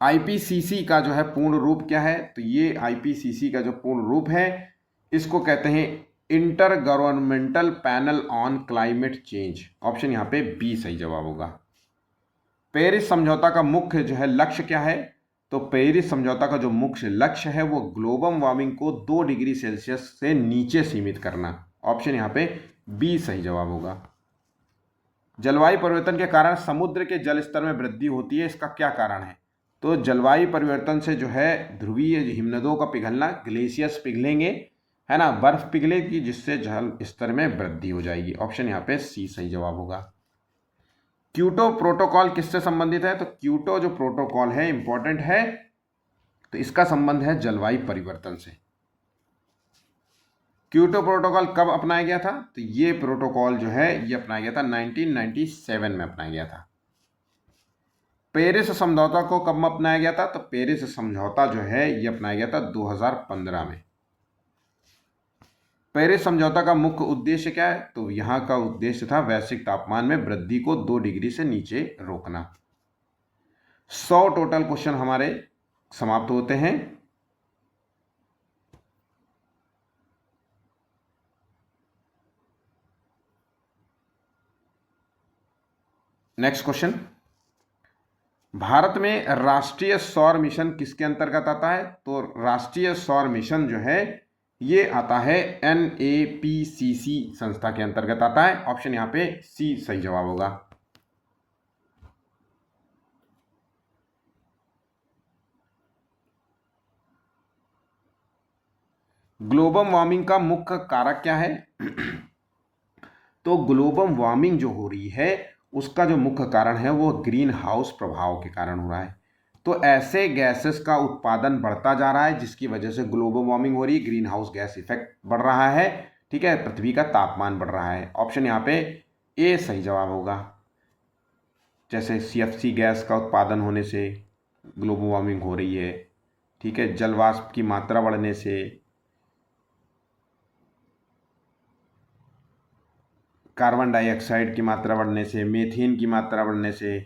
IPCC का जो है पूर्ण रूप क्या है? तो ये IPCC का जो पूर्ण रूप है इसको कहते हैं inter governmental panel on climate change. Option यहाँ पे बी सही जवाब होगा। पेरिस समझौता का मुख्य जो है लक्ष्य क्या है? तो पेरिस समझौता का जो मुख्य लक्ष्य है वो ग्लोबल वार्मिंग को 2 डिग्री सेल्सियस से नीचे सीमित करना। ऑप्शन यहाँ पे बी सही जवाब होगा। जलवायु परिवर्तन के कारण समुद्र के जल स्तर में वृद्धि होती है, इसका क्या कारण है? तो जलवायु परिवर्तन से जो है ध्रुवीय हिमनदों का पिघलना, ग्लेशियर्स पिघलेंगे, है ना, बर्फ पिघलेगी, जिससे जल स्तर में वृद्धि हो जाएगी। ऑप्शन यहाँ पे सी सही जवाब होगा। क्योटो प्रोटोकॉल किससे संबंधित है? तो क्योटो जो प्रोटोकॉल है इंपॉर्टेंट है, तो इसका संबंध है जलवायु परिवर्तन से। क्योटो प्रोटोकॉल कब अपनाया गया था? तो ये प्रोटोकॉल जो है ये अपनाया गया था 1997 में अपनाया गया था। पेरिस समझौता को कब अपनाया गया था? तो पेरिस समझौता जो है ये अपनाया गया था 2015 में। पेरिस समझौता का मुख्य उद्देश्य क्या है? तो यहाँ का उद्देश्य था वैश्विक तापमान में वृद्धि को 2 डिग्री से नीचे रोकना। 100 टोटल क्वेश्चन हमारे समाप्त होते हैं। नेक्स्ट क्वेश्चन, भारत में राष्ट्रीय सौर मिशन किसके अंतर्गत आता है? तो राष्ट्रीय सौर मिशन जो है ये आता है NAPCC संस्था के अंतर्गत आता है। ऑप्शन यहाँ पे सी सही जवाब होगा। ग्लोबल वार्मिंग का मुख्य कारक क्या है? तो ग्लोबल वार्मिंग जो हो रही है उसका जो मुख्य कारण है वो ग्रीन हाउस प्रभाव के कारण हो रहा है। तो ऐसे गैसेस का उत्पादन बढ़ता जा रहा है जिसकी वजह से ग्लोबल वार्मिंग हो रही है, ग्रीन हाउस गैस इफेक्ट बढ़ रहा है, ठीक है, पृथ्वी का तापमान बढ़ रहा है। ऑप्शन यहाँ पे ए सही जवाब होगा। जैसे CFC गैस का उत्पादन होने से ग्लोबल वार्मिंग हो रही है, ठीक है, जल वाष्प की मात्रा बढ़ने से, कार्बन डाइऑक्साइड की मात्रा बढ़ने से, मीथेन की मात्रा बढ़ने से,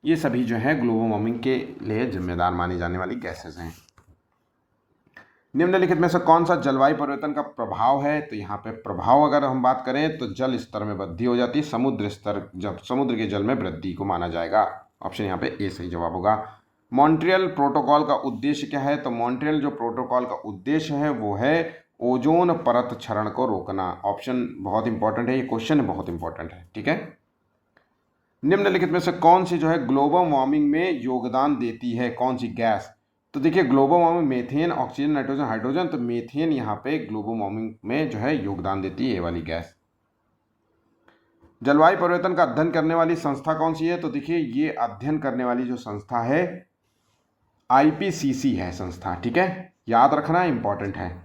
ये सभी जो है ग्लोबल वार्मिंग के लिए जिम्मेदार मानी जाने वाली गैसेस हैं। निम्नलिखित में से कौन सा जलवायु परिवर्तन का प्रभाव है? तो यहाँ पे प्रभाव अगर हम बात करें तो जल स्तर में वृद्धि हो जाती है, समुद्र स्तर, जब समुद्र के जल में वृद्धि को माना जाएगा। ऑप्शन यहाँ पे ए सही जवाब होगा। मॉन्ट्रियल प्रोटोकॉल का उद्देश्य क्या है? तो मॉन्ट्रियल जो प्रोटोकॉल का उद्देश्य है वो है ओजोन परत क्षरण को रोकना। ऑप्शन बहुत इंपॉर्टेंट है, ये क्वेश्चन बहुत इंपॉर्टेंट है, ठीक है। निम्नलिखित में से कौन सी जो है ग्लोबल वार्मिंग में योगदान देती है, कौन सी गैस? तो देखिए global warming methane, oxygen, nitrogen, hydrogen. तो मेथेन यहाँ पे ग्लोबल वार्मिंग में जो है योगदान देती है, ये वाली गैस। जलवायु परिवर्तन का अध्ययन करने वाली संस्था कौन सी है? तो देखिए ये अध्ययन करने वाली जो संस्था है IPCC है संस्था, ठीक है, याद रखना इंपॉर्टेंट है।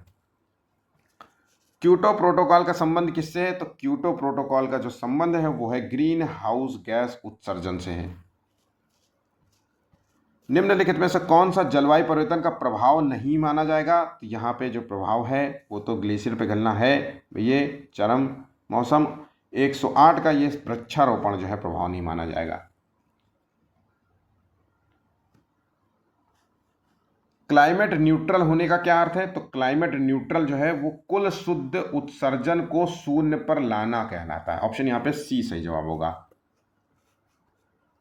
क्योटो प्रोटोकॉल का संबंध किससे है? तो क्योटो प्रोटोकॉल का जो संबंध है वो है ग्रीन हाउस गैस उत्सर्जन से है। निम्नलिखित में से कौन सा जलवायु परिवर्तन का प्रभाव नहीं माना जाएगा? तो यहाँ पे जो प्रभाव है वो तो ग्लेशियर पिघलना है, ये चरम मौसम 108 का ये वृक्षारोपण जो है प्रभाव नहीं माना जाएगा। क्लाइमेट न्यूट्रल होने का क्या अर्थ है? तो क्लाइमेट न्यूट्रल जो है वो कुल शुद्ध उत्सर्जन को शून्य पर लाना कहलाता है। ऑप्शन यहाँ पे सी सही जवाब होगा।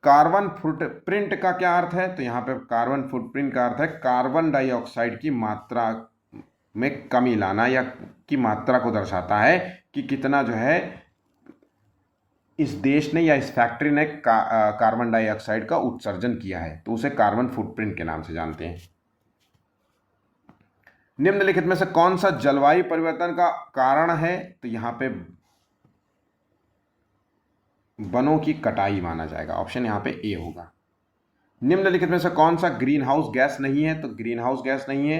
कार्बन फुटप्रिंट का क्या अर्थ है? तो यहाँ पे कार्बन फुटप्रिंट का अर्थ है कार्बन डाइऑक्साइड की मात्रा में कमी लाना, या की मात्रा को दर्शाता है कि कितना जो है इस देश ने या इस फैक्ट्री ने कार्बन डाइऑक्साइड का उत्सर्जन किया है, तो उसे कार्बन फुटप्रिंट के नाम से जानते हैं। निम्नलिखित में से कौन सा जलवायु परिवर्तन का कारण है? तो यहाँ पे वनों की कटाई माना जाएगा। ऑप्शन यहाँ पे ए होगा। निम्नलिखित में से कौन सा ग्रीन हाउस गैस नहीं है? तो ग्रीन हाउस गैस नहीं है,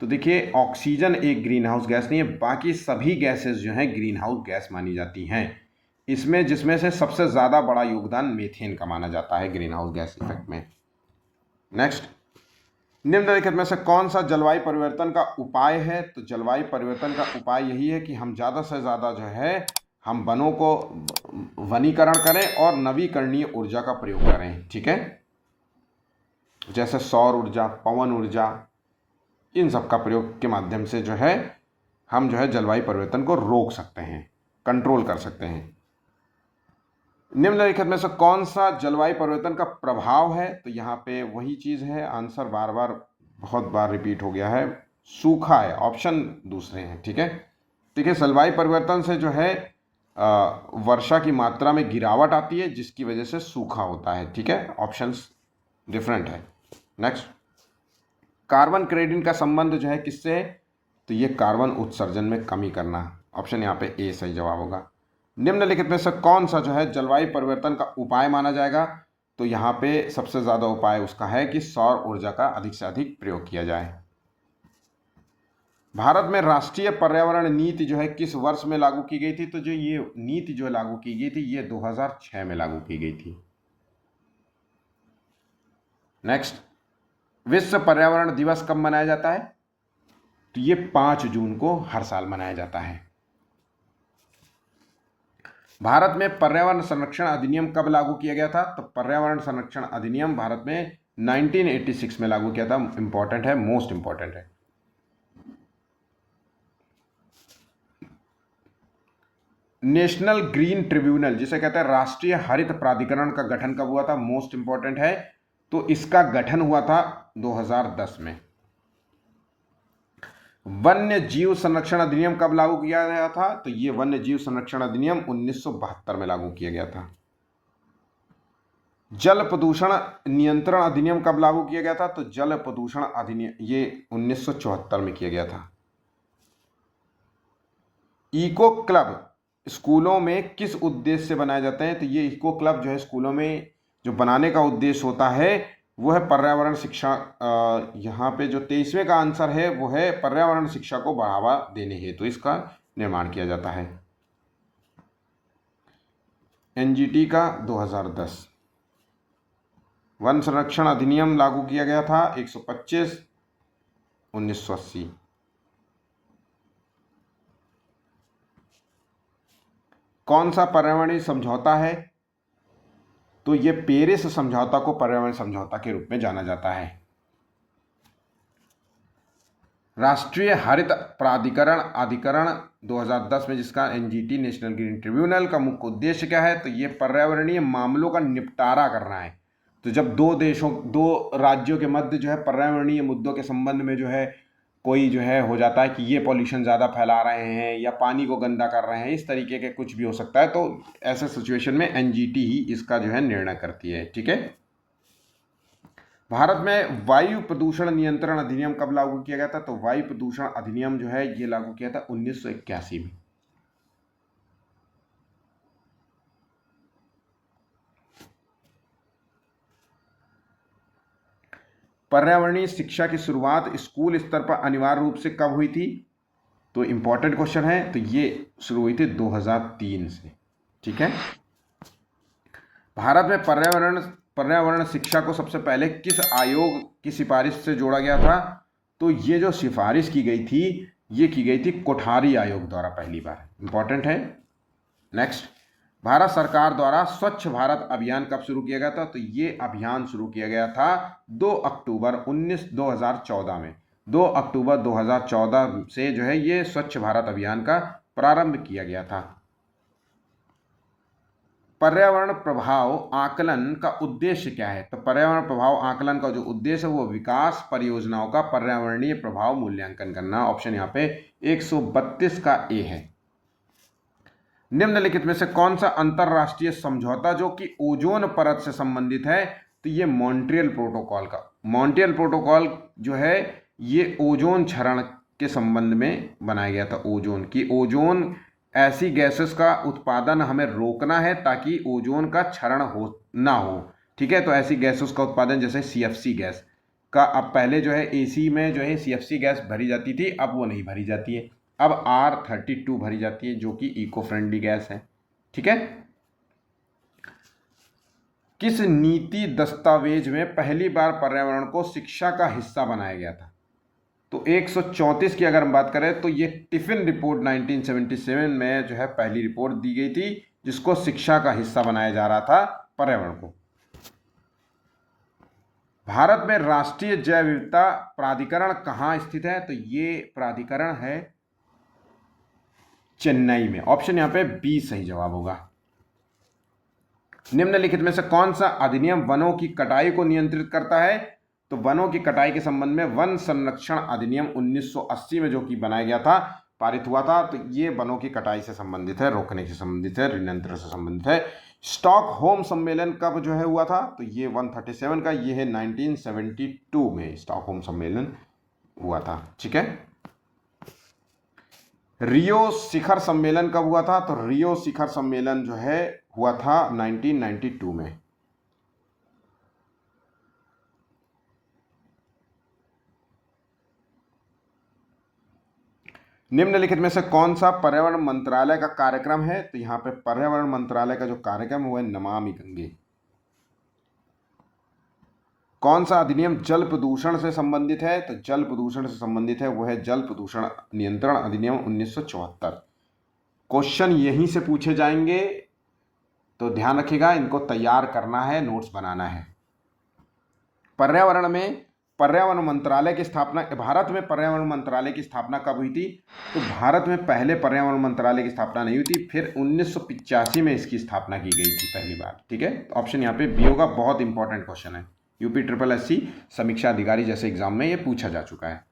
तो देखिए ऑक्सीजन एक ग्रीन हाउस गैस नहीं है, बाकी सभी गैसेस जो हैं ग्रीन हाउस गैस मानी जाती हैं। इसमें जिसमें से सबसे ज़्यादा बड़ा योगदान मीथेन का माना जाता है ग्रीन हाउस गैस इफेक्ट में। नेक्स्ट, निम्नलिखित में से कौन सा जलवायु परिवर्तन का उपाय है? तो जलवायु परिवर्तन का उपाय यही है कि हम ज़्यादा से ज़्यादा जो है हम वनों को वनीकरण करें और नवीकरणीय ऊर्जा का प्रयोग करें, ठीक है, जैसे सौर ऊर्जा, पवन ऊर्जा, इन सब का प्रयोग के माध्यम से जो है हम जो है जलवायु परिवर्तन को रोक सकते हैं, कंट्रोल कर सकते हैं। निम्नलिखित में से कौन सा जलवायु परिवर्तन का प्रभाव है? तो यहाँ पे वही चीज़ है, आंसर बार बार बहुत बार रिपीट हो गया है, सूखा है। ऑप्शन दूसरे हैं, ठीक है। देखिए जलवायु परिवर्तन से जो है वर्षा की मात्रा में गिरावट आती है जिसकी वजह से सूखा होता है, ठीक है, ऑप्शंस डिफरेंट है। नेक्स्ट, कार्बन क्रेडिट का संबंध जो है किससे है? तो ये कार्बन उत्सर्जन में कमी करना। ऑप्शन यहाँ पे ए सही जवाब होगा। निम्नलिखित में से कौन सा जो है जलवायु परिवर्तन का उपाय माना जाएगा? तो यहाँ पे सबसे ज़्यादा उपाय उसका है कि सौर ऊर्जा का अधिक से अधिक प्रयोग किया जाए। भारत में राष्ट्रीय पर्यावरण नीति जो है किस वर्ष में लागू की गई थी? तो जो ये नीति जो लागू की गई थी ये 2006 में लागू की गई थी। नेक्स्ट, विश्व पर्यावरण दिवस कब मनाया जाता है? तो ये 5 जून को हर साल मनाया जाता है। भारत में पर्यावरण संरक्षण अधिनियम कब लागू किया गया था? तो पर्यावरण संरक्षण अधिनियम भारत में 1986 में लागू किया था। इंपॉर्टेंट है, मोस्ट इंपॉर्टेंट है। नेशनल ग्रीन ट्रिब्यूनल जिसे कहते हैं राष्ट्रीय हरित प्राधिकरण का गठन कब हुआ था? मोस्ट इंपॉर्टेंट है। तो इसका गठन हुआ था 2010 में। वन्य जीव संरक्षण अधिनियम कब लागू किया गया था? तो ये वन्य जीव संरक्षण अधिनियम 1972 में लागू किया गया था। जल प्रदूषण नियंत्रण अधिनियम कब लागू किया गया था? तो जल प्रदूषण अधिनियम ये 1974 में किया गया था। इको क्लब स्कूलों में किस उद्देश्य से बनाए जाते हैं? तो ये इको क्लब जो है स्कूलों में जो बनाने का उद्देश्य होता है वो है पर्यावरण शिक्षा। यहाँ पे जो 23वें का आंसर है वो है पर्यावरण शिक्षा को बढ़ावा देने हेतु इसका निर्माण किया जाता है। एनजीटी का 2010। वन संरक्षण अधिनियम लागू किया गया था 125 1980। कौन सा पर्यावरणीय समझौता है? तो ये पेरिस समझौता को पर्यावरण समझौता के रूप में जाना जाता है। राष्ट्रीय हरित प्राधिकरण अधिकरण 2010 में जिसका एनजीटी नेशनल ग्रीन ट्रिब्यूनल का मुख्य उद्देश्य क्या है? तो ये पर्यावरणीय मामलों का निपटारा करना है। तो जब दो राज्यों के मध्य जो है पर्यावरणीय मुद्दों के संबंध में जो है कोई जो है हो जाता है कि ये पॉल्यूशन ज़्यादा फैला रहे हैं या पानी को गंदा कर रहे हैं, इस तरीके के कुछ भी हो सकता है, तो ऐसे सिचुएशन में एनजीटी ही इसका जो है निर्णय करती है। ठीक है। भारत में वायु प्रदूषण नियंत्रण अधिनियम कब लागू किया गया था? तो वायु प्रदूषण अधिनियम जो है ये लागू किया था 1981 में। पर्यावरणीय शिक्षा की शुरुआत स्कूल स्तर पर अनिवार्य रूप से कब हुई थी? तो इंपॉर्टेंट क्वेश्चन है। तो ये शुरू हुई थी 2003 से। ठीक है। भारत में पर्यावरण शिक्षा को सबसे पहले किस आयोग की सिफारिश से जोड़ा गया था? तो ये जो सिफारिश की गई थी ये की गई थी कोठारी आयोग द्वारा पहली बार। इंपॉर्टेंट है। नेक्स्ट, भारत सरकार द्वारा स्वच्छ भारत अभियान कब शुरू किया गया था? तो ये अभियान शुरू किया गया था 2 अक्टूबर 2014 में। 2 अक्टूबर 2014 से जो है ये स्वच्छ भारत अभियान का प्रारंभ किया गया था। पर्यावरण प्रभाव आकलन का उद्देश्य क्या है? तो पर्यावरण प्रभाव आकलन का जो उद्देश्य है वो विकास परियोजनाओं का पर्यावरणीय प्रभाव मूल्यांकन करना। ऑप्शन यहाँ पे 132 का ए है। निम्नलिखित में से कौन सा अंतरराष्ट्रीय समझौता जो कि ओजोन परत से संबंधित है? तो ये मॉन्ट्रियल प्रोटोकॉल का मॉन्ट्रियल प्रोटोकॉल जो है ये ओजोन क्षरण के संबंध में बनाया गया था। ओजोन ऐसी गैसेस का उत्पादन हमें रोकना है ताकि ओजोन का क्षरण ना हो। ठीक है। तो ऐसी गैसेस का उत्पादन जैसे सीएफसी गैस का अब पहले जो है एसी में जो है सीएफसी गैस भरी जाती थी, अब वो नहीं भरी जाती है, अब R32 भरी जाती है जो कि इको फ्रेंडली गैस है। ठीक है। किस नीति दस्तावेज में पहली बार पर्यावरण को शिक्षा का हिस्सा बनाया गया था? तो 134 की अगर हम बात करें तो ये टिफिन रिपोर्ट 1977 में जो है पहली रिपोर्ट दी गई थी जिसको शिक्षा का हिस्सा बनाया जा रहा था पर्यावरण को। भारत में राष्ट्रीय जैव विविधता प्राधिकरण कहाँ स्थित है? तो ये प्राधिकरण है चेन्नई में। ऑप्शन यहाँ पे बी सही जवाब होगा। निम्नलिखित में से कौन सा अधिनियम वनों की कटाई को नियंत्रित करता है? तो वनों की कटाई के संबंध में वन संरक्षण अधिनियम 1980 में जो कि बनाया गया था, पारित हुआ था, तो ये वनों की कटाई से संबंधित है, रोकने से संबंधित है, नियंत्रण से संबंधित है। स्टॉकहोम सम्मेलन कब जो है हुआ था? तो ये 137 का ये है 1972 में स्टॉकहोम सम्मेलन हुआ था। ठीक है। रियो शिखर सम्मेलन कब हुआ था? तो रियो शिखर सम्मेलन जो है हुआ था 1992 में। निम्नलिखित में से कौन सा पर्यावरण मंत्रालय का कार्यक्रम है? तो यहाँ पे पर्यावरण मंत्रालय का जो कार्यक्रम है वो है नमामि गंगे। कौन सा अधिनियम जल प्रदूषण से संबंधित है? तो जल प्रदूषण से संबंधित है वो है जल प्रदूषण नियंत्रण अधिनियम 1974। क्वेश्चन यहीं से पूछे जाएंगे, तो ध्यान रखिएगा, इनको तैयार करना है, नोट्स बनाना है। पर्यावरण में पर्यावरण मंत्रालय की स्थापना, भारत में पर्यावरण मंत्रालय की स्थापना कब हुई थी? तो भारत में पहले पर्यावरण मंत्रालय की स्थापना नहीं हुई थी, फिर 1985 में इसकी स्थापना की गई थी पहली बार। ठीक है, तो ऑप्शन यहाँ पे बी होगा। बहुत इंपॉर्टेंट क्वेश्चन है, यूपी SSS समीक्षा अधिकारी जैसे एग्जाम में ये पूछा जा चुका है।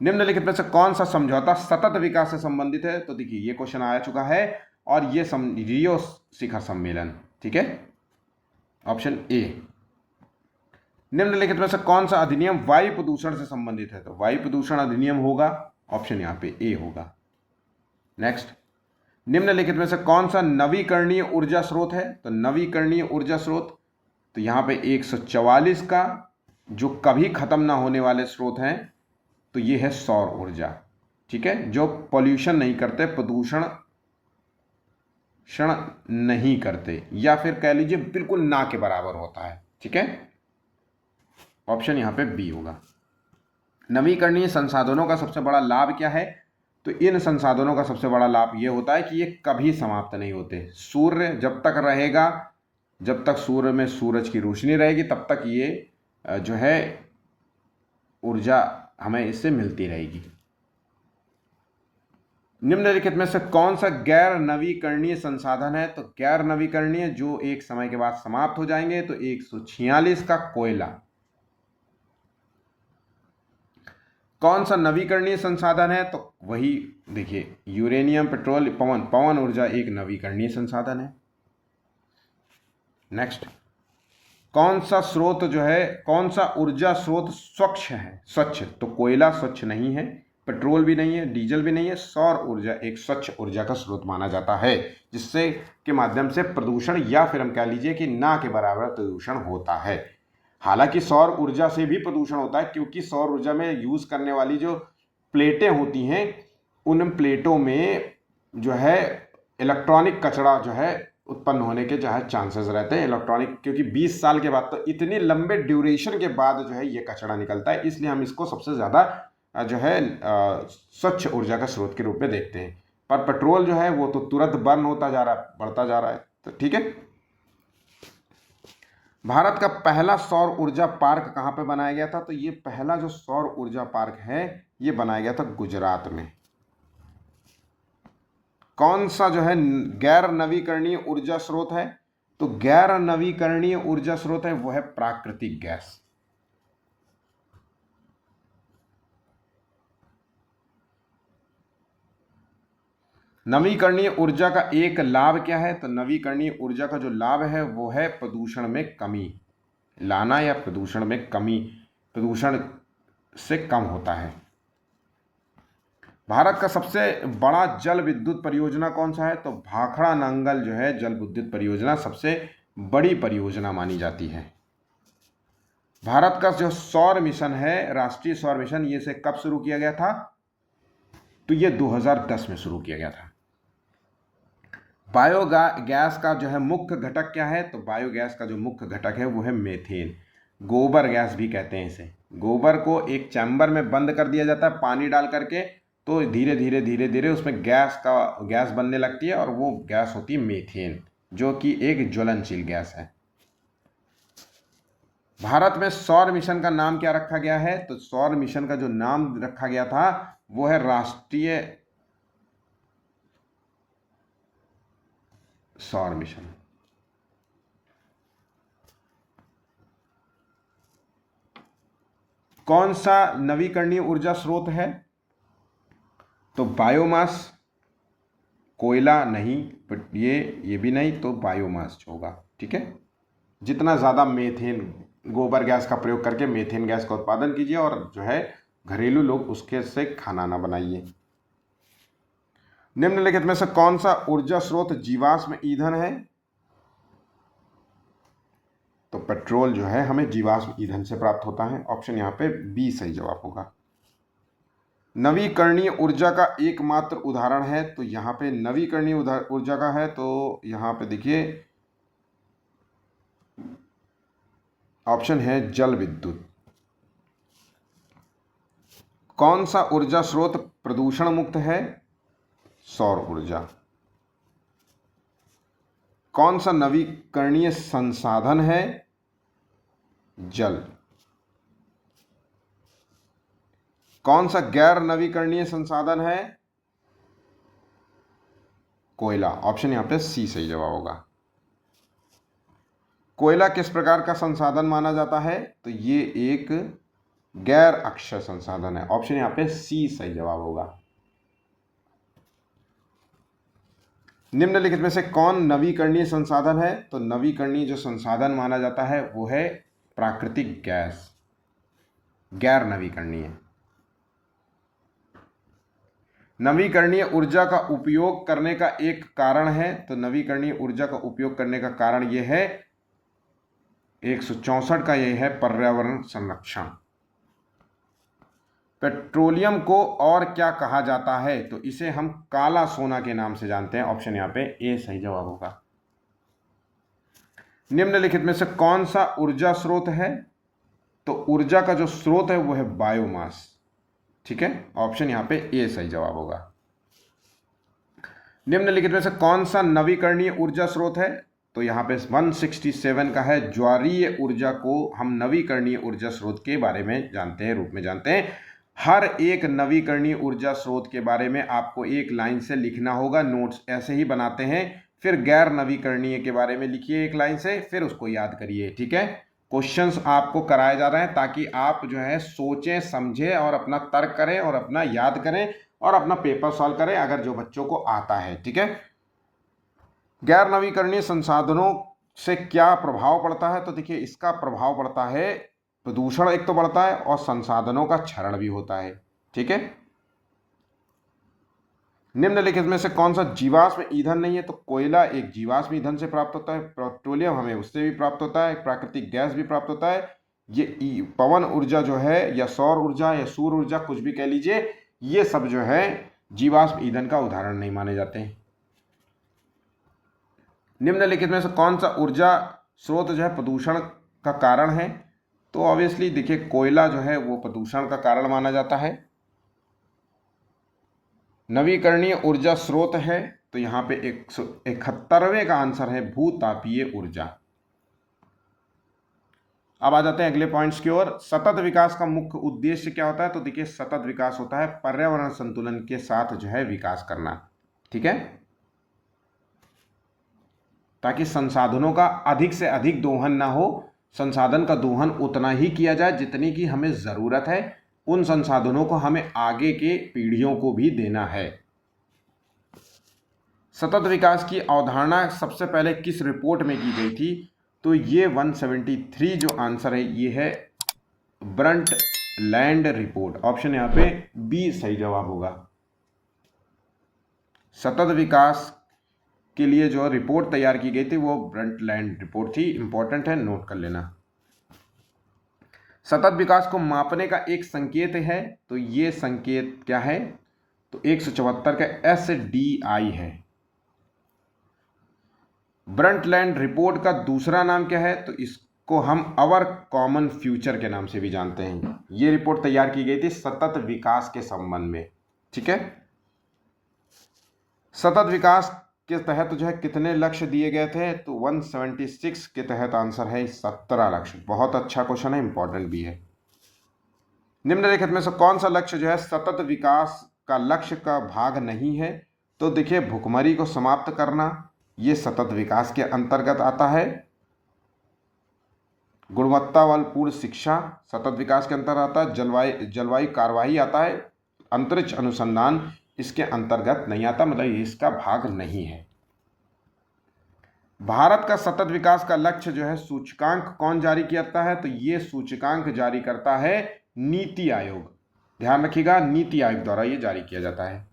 निम्नलिखित में से कौन सा समझौता सतत विकास से संबंधित है? तो देखिए ये क्वेश्चन आ चुका है, और ये रियो शिखर सम्मेलन। ठीक है, ऑप्शन ए। निम्नलिखित में से कौन सा अधिनियम वायु प्रदूषण से संबंधित है? तो वायु प्रदूषण अधिनियम होगा, ऑप्शन यहाँ पे ए होगा। नेक्स्ट, निम्नलिखित में से कौन सा नवीकरणीय ऊर्जा स्रोत है? तो नवीकरणीय ऊर्जा स्रोत, तो यहाँ पे 144 का जो कभी खत्म ना होने वाले स्रोत हैं, तो ये है सौर ऊर्जा। ठीक है, जो पॉल्यूशन नहीं करते, प्रदूषण नहीं करते, या फिर कह लीजिए बिल्कुल ना के बराबर होता है। ठीक है, ऑप्शन यहाँ पे बी होगा। नवीकरणीय संसाधनों का सबसे बड़ा लाभ क्या है? तो इन संसाधनों का सबसे बड़ा लाभ ये होता है कि ये कभी समाप्त नहीं होते। सूर्य जब तक रहेगा, जब तक सूर्य में सूरज की रोशनी रहेगी, तब तक ये जो है ऊर्जा हमें इससे मिलती रहेगी। निम्नलिखित में से कौन सा गैर नवीकरणीय संसाधन है? तो गैर नवीकरणीय जो एक समय के बाद समाप्त हो जाएंगे, तो 146 का कोयला। कौन सा नवीकरणीय संसाधन है? तो वही देखिए, यूरेनियम, पेट्रोल, पवन ऊर्जा एक नवीकरणीय संसाधन है। नेक्स्ट, कौन सा स्रोत जो है, कौन सा ऊर्जा स्रोत स्वच्छ है? स्वच्छ, तो कोयला स्वच्छ नहीं है, पेट्रोल भी नहीं है, डीजल भी नहीं है। सौर ऊर्जा एक स्वच्छ ऊर्जा का स्रोत माना जाता है, जिससे के माध्यम से प्रदूषण, या फिर हम कह लीजिए कि ना के बराबर प्रदूषण होता है। हालांकि सौर ऊर्जा से भी प्रदूषण होता है, क्योंकि सौर ऊर्जा में यूज करने वाली जो प्लेटें होती हैं, उन प्लेटों में जो है इलेक्ट्रॉनिक कचरा जो है उत्पन्न होने के जो है चांसेस रहते हैं। इलेक्ट्रॉनिक, क्योंकि 20 साल के बाद, तो इतनी लंबे ड्यूरेशन के बाद जो है ये कचरा निकलता है, इसलिए हम इसको सबसे ज़्यादा जो है स्वच्छ ऊर्जा का स्रोत के रूप में देखते हैं। पर पेट्रोल जो है वो तो तुरंत बर्न होता जा रहा है, बढ़ता जा रहा है। तो ठीक है, भारत का पहला सौर ऊर्जा पार्क कहाँ पे बनाया गया था? तो ये पहला जो सौर ऊर्जा पार्क है ये बनाया गया था गुजरात में। कौन सा जो है गैर नवीकरणीय ऊर्जा स्रोत है? तो गैर नवीकरणीय ऊर्जा स्रोत है वो है प्राकृतिक गैस। नवीकरणीय ऊर्जा का एक लाभ क्या है? तो नवीकरणीय ऊर्जा का जो लाभ है वो है प्रदूषण में कमी लाना, या प्रदूषण में कमी, प्रदूषण से कम होता है। भारत का सबसे बड़ा जल विद्युत परियोजना कौन सा है? तो भाखड़ा नांगल जो है जल विद्युत परियोजना सबसे बड़ी परियोजना मानी जाती है। भारत का जो सौर मिशन है, राष्ट्रीय सौर मिशन, ये से कब शुरू किया गया था? तो ये 2010 में शुरू किया गया था। बायोगैस का जो है मुख्य घटक क्या है? तो बायोगैस का जो मुख्य घटक है वो है मीथेन। गोबर गैस भी कहते हैं इसे। गोबर को एक चैम्बर में बंद कर दिया जाता है पानी डाल करके, तो धीरे धीरे धीरे धीरे उसमें गैस बनने लगती है, और वो गैस होती है मीथेन, जो कि एक ज्वलनशील गैस है। भारत में सौर मिशन का नाम क्या रखा गया है? तो सौर मिशन का जो नाम रखा गया था वो है राष्ट्रीय सौर मिशन। कौन सा नवीकरणीय ऊर्जा स्रोत है? तो बायोमास, कोयला नहीं, ये भी नहीं, तो बायोमास होगा। ठीक है, जितना ज़्यादा मीथेन, गोबर गैस का प्रयोग करके मीथेन गैस का उत्पादन कीजिए, और जो है घरेलू लोग उसके से खाना ना बनाइए। निम्नलिखित में से कौन सा ऊर्जा स्रोत जीवाश्म ईंधन है? तो पेट्रोल जो है हमें जीवाश्म ईंधन से प्राप्त होता है। ऑप्शन यहाँ पे बी सही जवाब होगा। नवीकरणीय ऊर्जा का एकमात्र उदाहरण है, तो यहाँ पे नवीकरणीय ऊर्जा का है, तो यहाँ पे देखिए ऑप्शन है जल विद्युत। कौन सा ऊर्जा स्रोत प्रदूषण मुक्त है? सौर ऊर्जा। कौन सा नवीकरणीय संसाधन है? जल। कौन सा गैर नवीकरणीय संसाधन है? कोयला। ऑप्शन यहां पे सी सही जवाब होगा। कोयला किस प्रकार का संसाधन माना जाता है? तो ये एक गैर अक्षय संसाधन है। ऑप्शन यहां पे सी सही जवाब होगा। निम्नलिखित में से कौन नवीकरणीय संसाधन है? तो नवीकरणीय जो संसाधन माना जाता है वो है प्राकृतिक गैस, गैर नवीकरणीय। नवीकरणीय ऊर्जा का उपयोग करने का एक कारण है, तो नवीकरणीय ऊर्जा का उपयोग करने का कारण यह है 164 का यह है पर्यावरण संरक्षण। पेट्रोलियम को और क्या कहा जाता है? तो इसे हम काला सोना के नाम से जानते हैं। ऑप्शन यहां पे ए सही जवाब होगा। निम्नलिखित में से कौन सा ऊर्जा स्रोत है? तो ऊर्जा का जो स्रोत है वो है बायोमास। ठीक है, ऑप्शन यहां पे ए सही जवाब होगा। निम्नलिखित में से कौन सा नवीकरणीय ऊर्जा स्रोत है? तो यहां पे 167 का है ज्वारीय ऊर्जा को हम नवीकरणीय ऊर्जा स्रोत के बारे में जानते हैं, रूप में जानते हैं। हर एक नवीकरणीय ऊर्जा स्रोत के बारे में आपको एक लाइन से लिखना होगा। नोट्स ऐसे ही बनाते हैं, फिर गैर नवीकरणीय के बारे में लिखिए एक लाइन से, फिर उसको याद करिए। ठीक है, क्वेश्चंस आपको कराए जा रहे हैं ताकि आप जो है सोचें, समझें और अपना तर्क करें और अपना याद करें और अपना पेपर सॉल्व करें अगर जो बच्चों को आता है। ठीक है, गैर नवीकरणीय संसाधनों से क्या प्रभाव पड़ता है? तो देखिए इसका प्रभाव पड़ता है प्रदूषण एक तो बढ़ता है और संसाधनों का क्षरण भी होता है। ठीक है, निम्नलिखित में से कौन सा जीवाश्म ईंधन नहीं है? तो कोयला एक जीवाश्म ईंधन से प्राप्त होता है, पेट्रोलियम हमें उससे भी प्राप्त होता है, प्राकृतिक गैस भी प्राप्त होता है। ये पवन ऊर्जा जो है या सौर ऊर्जा या सूर्य ऊर्जा कुछ भी कह लीजिए, ये सब जो है जीवाश्म ईंधन का उदाहरण नहीं माने जाते हैं। निम्नलिखित में से कौन सा ऊर्जा स्रोत जो है प्रदूषण का कारण है? तो ऑब्वियसली देखिए कोयला जो है वो प्रदूषण का कारण माना जाता है। नवीकरणीय ऊर्जा स्रोत है, तो यहां पे 171वें का आंसर है भूतापीय ऊर्जा। अब आ जाते हैं अगले पॉइंट्स की ओर। सतत विकास का मुख्य उद्देश्य क्या होता है? तो देखिए सतत विकास होता है पर्यावरण संतुलन के साथ जो है विकास करना। ठीक है, ताकि संसाधनों का अधिक से अधिक दोहन ना हो, संसाधन का दोहन उतना ही किया जाए जितनी की हमें जरूरत है। उन संसाधनों को हमें आगे के पीढ़ियों को भी देना है। सतत विकास की अवधारणा सबसे पहले किस रिपोर्ट में की गई थी? तो ये 173 जो आंसर है ये है ब्रंटलैंड रिपोर्ट। ऑप्शन यहां पे बी सही जवाब होगा। सतत विकास के लिए जो रिपोर्ट तैयार की गई थी वो ब्रंटलैंड रिपोर्ट थी। इंपॉर्टेंट है, नोट कर लेना। सतत विकास को मापने का एक संकेत है, तो ये संकेत क्या है? तो 174 का SDI है। ब्रंटलैंड रिपोर्ट का दूसरा नाम क्या है? तो इसको हम अवर कॉमन फ्यूचर के नाम से भी जानते हैं। ये रिपोर्ट तैयार की गई थी सतत विकास के संबंध में। ठीक है, सतत विकास के तहत जो है कितने लक्ष्य दिए गए थे? तो 176 के तहत आंसर है 17 लक्ष्य। बहुत अच्छा क्वेश्चन है, इंपॉर्टेंट भी है। निम्नलिखित में से कौन सा लक्ष्य जो है सतत विकास का लक्ष्य का भाग नहीं है? तो देखिए भुखमरी को समाप्त करना ये सतत विकास के अंतर्गत आता है। गुणवत्तापूर्ण शिक्षा सतत विकास के अंतर्गत आता है। जलवायु कार्यवाही आता है। अंतरिक्ष अनुसंधान इसके अंतर्गत नहीं आता, मतलब इसका भाग नहीं है। भारत का सतत विकास का लक्ष्य जो है सूचकांक कौन जारी करता है? तो ये सूचकांक जारी करता है नीति आयोग। ध्यान रखिएगा, नीति आयोग द्वारा ये जारी किया जाता है।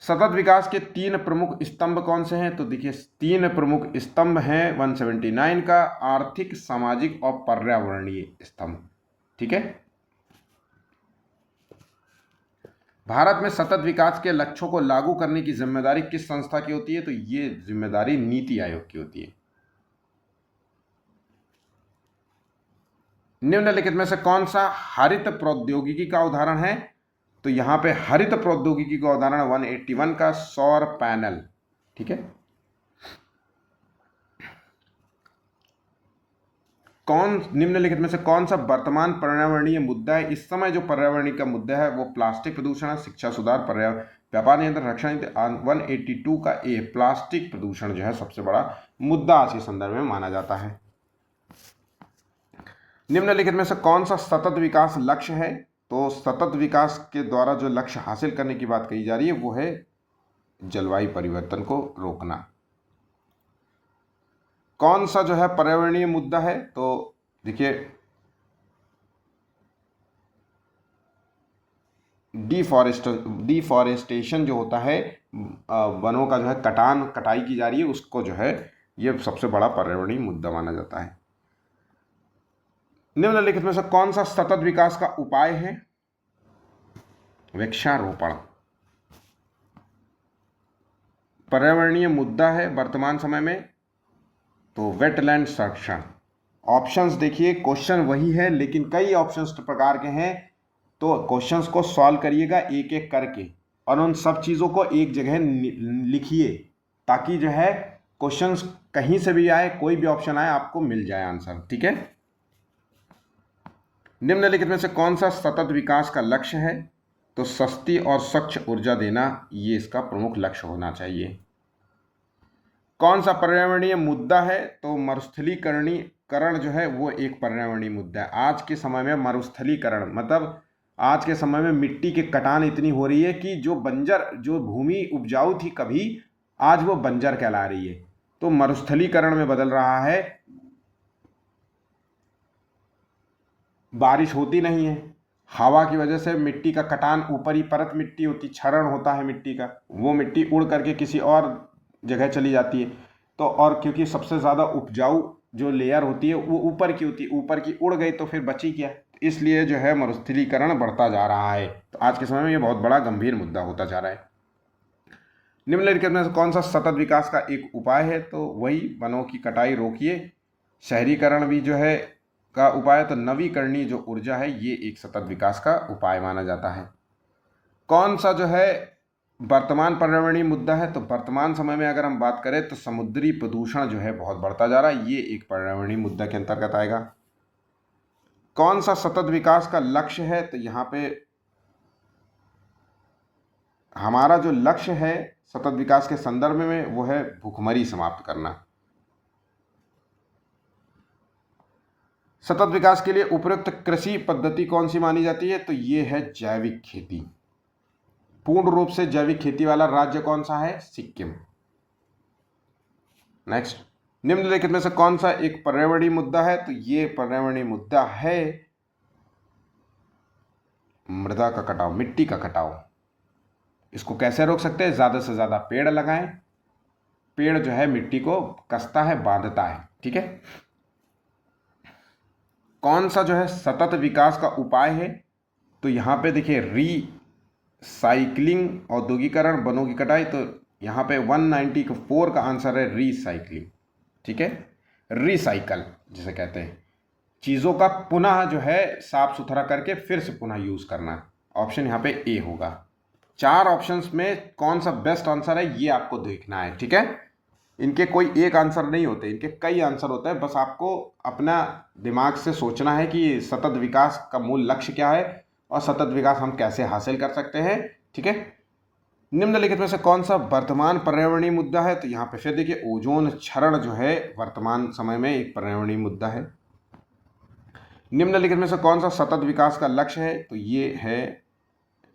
सतत विकास के 3 प्रमुख स्तंभ कौन से हैं? तो देखिए 3 प्रमुख स्तंभ हैं 179 का, आर्थिक, सामाजिक और पर्यावरणीय स्तंभ। ठीक है, भारत में सतत विकास के लक्ष्यों को लागू करने की जिम्मेदारी किस संस्था की होती है? तो ये जिम्मेदारी नीति आयोग की होती है। निम्नलिखित में से कौन सा हरित प्रौद्योगिकी का उदाहरण है? तो यहां पे हरित प्रौद्योगिकी का उदाहरण 181 का सौर पैनल। ठीक है। निम्नलिखित में से कौन सा वर्तमान पर्यावरणीय मुद्दा है? इस समय जो पर्यावरणीय का मुद्दा है वो प्लास्टिक प्रदूषण है, शिक्षा सुधार, पर्यावरण, व्यापार नियंत्रण, रक्षा। 182 का ए, प्लास्टिक प्रदूषण जो है सबसे बड़ा मुद्दा आज के संदर्भ में माना जाता है। निम्नलिखित में से कौन सा सतत विकास लक्ष्य है? तो सतत विकास के द्वारा जो लक्ष्य हासिल करने की बात कही जा रही है वो है जलवायु परिवर्तन को रोकना। कौन सा जो है पर्यावरणीय मुद्दा है? तो देखिए डिफॉरेस्टेशन जो होता है, वनों का जो है कटाई की जा रही है, उसको जो है ये सबसे बड़ा पर्यावरणीय मुद्दा माना जाता है। निम्नलिखित में से कौन सा सतत विकास का उपाय है? वृक्षारोपण। पर्यावरणीय मुद्दा है वर्तमान समय में तो वेटलैंड संरक्षण। ऑप्शंस देखिए, क्वेश्चन वही है लेकिन कई ऑप्शंस प्रकार के हैं, तो क्वेश्चंस को सॉल्व करिएगा एक एक करके और उन सब चीज़ों को एक जगह लिखिए ताकि जो है क्वेश्चंस कहीं से भी आए, कोई भी ऑप्शन आए, आपको मिल जाए आंसर। ठीक है। निम्नलिखित में से कौन सा सतत विकास का लक्ष्य है? तो सस्ती और स्वच्छ ऊर्जा देना, ये इसका प्रमुख लक्ष्य होना चाहिए। कौन सा पर्यावरणीय मुद्दा है? तो मरुस्थलीकरण जो है वो एक पर्यावरणीय मुद्दा है। आज के समय में मरुस्थलीकरण मतलब आज के समय में मिट्टी की कटान इतनी हो रही है कि जो भूमि उपजाऊ थी कभी, आज वो बंजर कहला रही है। तो मरुस्थलीकरण में बदल रहा है, बारिश होती नहीं है, हवा की वजह से मिट्टी का कटान, ऊपरी परत मिट्टी होती, क्षरण होता है मिट्टी का, वो मिट्टी उड़ करके किसी और जगह चली जाती है। तो और क्योंकि सबसे ज़्यादा उपजाऊ जो लेयर होती है वो ऊपर की होती है, ऊपर की उड़ गई तो फिर बची क्या? इसलिए जो है मरुस्थलीकरण बढ़ता जा रहा है। तो आज के समय में ये बहुत बड़ा गंभीर मुद्दा होता जा रहा है। निम्नलिखित में से कौन सा सतत विकास का एक उपाय है? तो वही वनों की कटाई रोकिए। शहरीकरण भी जो है का उपाय, तो नवीकरणीय जो ऊर्जा है ये एक सतत विकास का उपाय माना जाता है। कौन सा जो है वर्तमान पर्यावरणीय मुद्दा है? तो वर्तमान समय में अगर हम बात करें तो समुद्री प्रदूषण जो है बहुत बढ़ता जा रहा है, ये एक पर्यावरणीय मुद्दा के अंतर्गत आएगा। कौन सा सतत विकास का लक्ष्य है? तो यहाँ पे हमारा जो लक्ष्य है सतत विकास के संदर्भ में वो है भूखमरी समाप्त करना। सतत विकास के लिए उपयुक्त कृषि पद्धति कौन सी मानी जाती है? तो ये है जैविक खेती। पूर्ण रूप से जैविक खेती वाला राज्य कौन सा है? सिक्किम। नेक्स्ट, निम्नलिखित में से कौन सा एक पर्यावरणीय मुद्दा है? तो ये पर्यावरणीय मुद्दा है मृदा का कटाव, मिट्टी का कटाव। इसको कैसे रोक सकते हैं? ज़्यादा से ज़्यादा पेड़ लगाएं। पेड़ जो है मिट्टी को कसता है, बांधता है। ठीक है। कौन सा जो है सतत विकास का उपाय है? तो यहाँ पे देखिए रीसाइक्लिंग, औद्योगिकरण, वनों की कटाई। तो यहाँ पे 194 का आंसर है रीसाइक्लिंग। ठीक है। रिसाइकल जिसे कहते हैं, चीज़ों का पुनः जो है साफ सुथरा करके फिर से पुनः यूज़ करना। ऑप्शन यहाँ पे ए होगा। 4 ऑप्शंस में कौन सा बेस्ट आंसर है ये आपको देखना है। ठीक है। इनके कोई एक आंसर नहीं होते, इनके कई आंसर होते हैं। बस आपको अपना दिमाग से सोचना है कि सतत विकास का मूल लक्ष्य क्या है और सतत विकास हम कैसे हासिल कर सकते हैं। ठीक है। निम्नलिखित में से कौन सा वर्तमान पर्यावरणीय मुद्दा है? तो यहाँ पे फिर देखिए ओजोन क्षरण जो है वर्तमान समय में एक पर्यावरणीय मुद्दा है। निम्नलिखित में से कौन सा सतत विकास का लक्ष्य है? तो ये है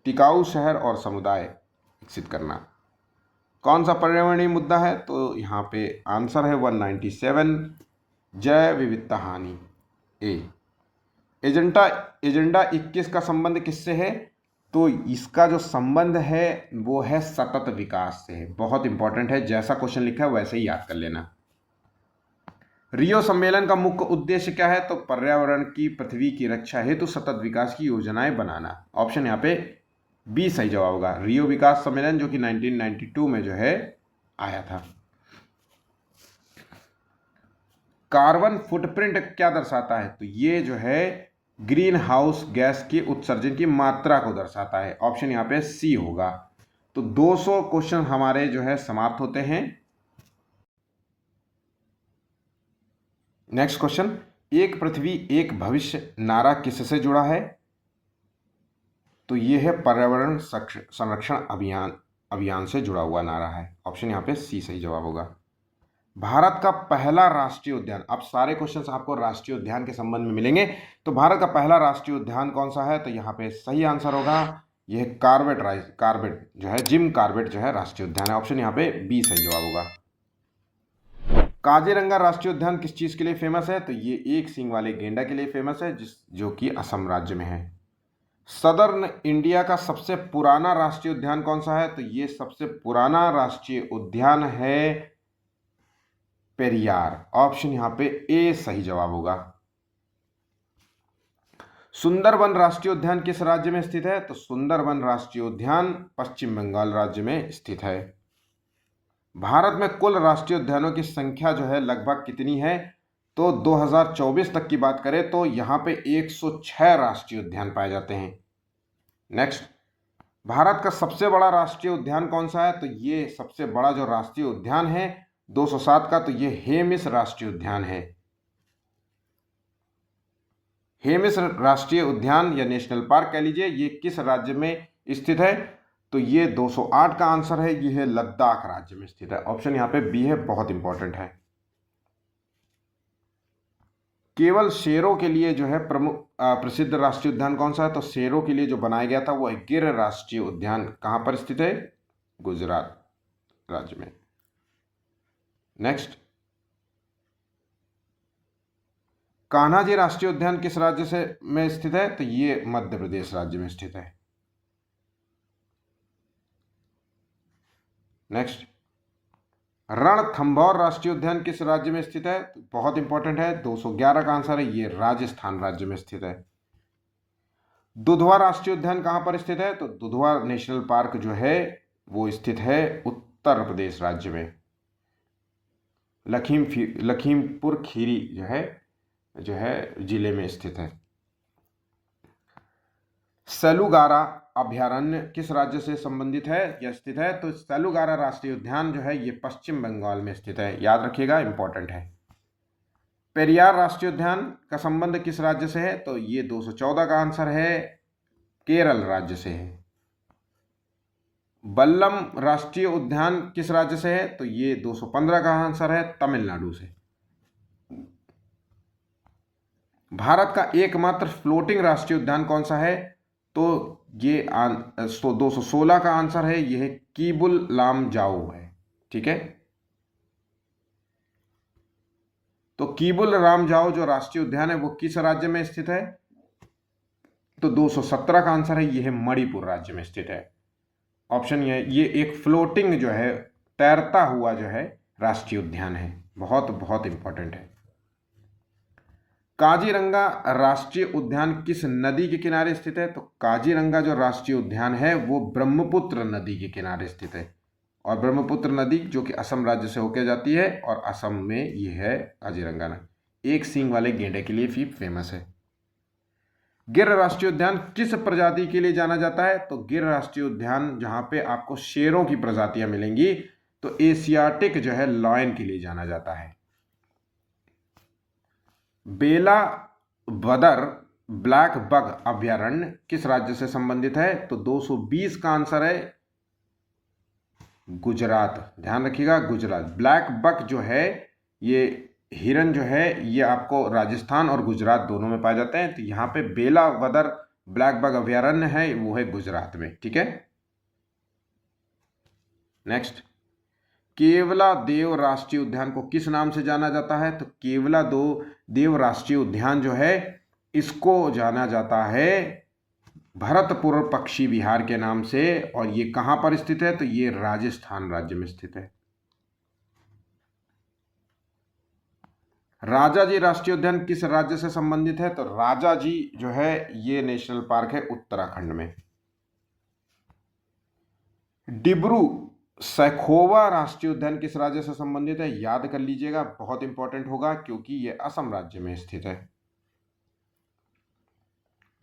टिकाऊ शहर और समुदाय विकसित करना। कौन सा पर्यावरणीय मुद्दा है? तो यहाँ पे आंसर है 197 जैव विविधता हानि ए। एजेंडा 21 का संबंध किससे है? तो इसका जो संबंध है वो है सतत विकास से। बहुत इंपॉर्टेंट है, जैसा क्वेश्चन लिखा है वैसे ही याद कर लेना। रियो सम्मेलन का मुख्य उद्देश्य क्या है? तो पर्यावरण की, पृथ्वी की रक्षा हेतु सतत विकास की योजनाएं बनाना। ऑप्शन यहाँ पे बी सही जवाब होगा। रियो विकास सम्मेलन जो कि 1992 में जो है आया था। कार्बन फुटप्रिंट क्या दर्शाता है? तो ये जो है ग्रीन हाउस गैस के उत्सर्जन की मात्रा को दर्शाता है। ऑप्शन यहाँ पे सी होगा। तो 200 क्वेश्चन हमारे जो है समाप्त होते हैं। नेक्स्ट क्वेश्चन, एक पृथ्वी एक भविष्य नारा किससे जुड़ा है? तो ये है पर्यावरण संरक्षण अभियान से जुड़ा हुआ नारा है। ऑप्शन यहाँ पे सी सही जवाब होगा। भारत का पहला राष्ट्रीय उद्यान, अब सारे क्वेश्चंस आपको राष्ट्रीय उद्यान के संबंध में मिलेंगे। तो भारत का पहला राष्ट्रीय उद्यान कौन सा है? तो यहाँ पे सही आंसर होगा यह कार्बेट जो है, जिम कार्बेट जो है राष्ट्रीय उद्यान है। ऑप्शन यहाँ पे बी सही जवाब होगा। काजीरंगा राष्ट्रीय उद्यान किस चीज के लिए फेमस है? तो ये एक सींग वाले गेंडा के लिए फेमस है, जो कि असम राज्य में है। सदर्न इंडिया का सबसे पुराना राष्ट्रीय उद्यान कौन सा है? तो ये सबसे पुराना राष्ट्रीय उद्यान है पेरियार। ऑप्शन यहां पे ए सही जवाब होगा। सुंदरबन राष्ट्रीय उद्यान किस राज्य में स्थित है? तो सुंदरबन राष्ट्रीय उद्यान पश्चिम बंगाल राज्य में स्थित है। भारत में कुल राष्ट्रीय उद्यानों की संख्या जो है लगभग कितनी है? तो 2024 तक की बात करें तो यहां पे 106 राष्ट्रीय उद्यान पाए जाते हैं। नेक्स्ट, भारत का सबसे बड़ा राष्ट्रीय उद्यान कौन सा है? तो ये सबसे बड़ा जो राष्ट्रीय उद्यान है 207 का, तो ये हेमिस राष्ट्रीय उद्यान है। हेमिस राष्ट्रीय उद्यान या नेशनल पार्क कह लीजिए, ये किस राज्य में स्थित है? तो ये 208 का आंसर है, ये है लद्दाख राज्य में स्थित है। ऑप्शन यहाँ पे बी है, बहुत इंपॉर्टेंट है। केवल शेरों के लिए जो है प्रसिद्ध राष्ट्रीय उद्यान कौन सा है? तो शेरों के लिए जो बनाया गया था वो है गिर राष्ट्रीय उद्यान। कहां पर स्थित है? गुजरात राज्य में। नेक्स्ट, कान्हाजी राष्ट्रीय उद्यान किस राज्य से में स्थित है? तो ये मध्य प्रदेश राज्य में स्थित है। नेक्स्ट, रणथंभौर राष्ट्रीय उद्यान किस राज्य में स्थित है? तो बहुत इंपॉर्टेंट है, 211 का आंसर है, ये राजस्थान राज्य में स्थित है। दुधवा राष्ट्रीय उद्यान कहां पर स्थित है? तो दुधवा नेशनल पार्क जो है वो स्थित है उत्तर प्रदेश राज्य में, लखीमपुर खीरी जो है जिले में स्थित है। सैलूगारा अभयारण्य किस राज्य से संबंधित है या स्थित है? तो सैलूगारा राष्ट्रीय उद्यान जो है ये पश्चिम बंगाल में स्थित है, याद रखिएगा, इंपॉर्टेंट है। पेरियार राष्ट्रीय उद्यान का संबंध किस राज्य से है? तो ये 214 का आंसर है, केरल राज्य से है। बल्लम राष्ट्रीय उद्यान किस राज्य से है? तो ये 215 का आंसर है, तमिलनाडु से। भारत का एकमात्र फ्लोटिंग राष्ट्रीय उद्यान कौन सा है? तो ये 216 का आंसर है, यह कीबुल लामजाओ है। ठीक है, तो कीबुल लामजाओ जो राष्ट्रीय उद्यान है वो किस राज्य में स्थित है? तो 217 का आंसर है, यह मणिपुर राज्य में स्थित है। ऑप्शन ये एक फ्लोटिंग जो है, तैरता हुआ जो है राष्ट्रीय उद्यान है, बहुत बहुत इंपॉर्टेंट है। काजीरंगा राष्ट्रीय उद्यान किस नदी के किनारे स्थित है? तो काजीरंगा जो राष्ट्रीय उद्यान है वो ब्रह्मपुत्र नदी के किनारे स्थित है, और ब्रह्मपुत्र नदी जो कि असम राज्य से होकर जाती है, और असम में ये है काजीरंगा नदी, एक सींग वाले गेंडे के लिए भी फेमस है। गिर राष्ट्रीय उद्यान किस प्रजाति के लिए जाना जाता है? तो गिर राष्ट्रीय उद्यान जहां पे आपको शेरों की प्रजातियां मिलेंगी, तो एशियाटिक जो है लॉयन के लिए जाना जाता है। बेला वदर ब्लैक बग अभयारण्य किस राज्य से संबंधित है? तो 220 का आंसर है, गुजरात। ध्यान रखिएगा, गुजरात। ब्लैक बक जो है, ये हिरन जो है, ये आपको राजस्थान और गुजरात दोनों में पाए जाते हैं। तो यहाँ पे बेला वदर ब्लैक बग अभयारण्य है, वो है गुजरात में। ठीक है, नेक्स्ट, केवला देव राष्ट्रीय उद्यान को किस नाम से जाना जाता है? तो केवला देव राष्ट्रीय उद्यान जो है इसको जाना जाता है भरतपुर पक्षी विहार के नाम से, और ये कहां पर स्थित है? तो ये राजस्थान राज्य में स्थित है। राजाजी राष्ट्रीय उद्यान किस राज्य से संबंधित है? तो राजाजी जो है ये नेशनल पार्क है उत्तराखंड में। डिब्रू सैखोवा राष्ट्रीय उद्यान किस राज्य से संबंधित है? याद कर लीजिएगा, बहुत इंपॉर्टेंट होगा क्योंकि ये असम राज्य में स्थित है।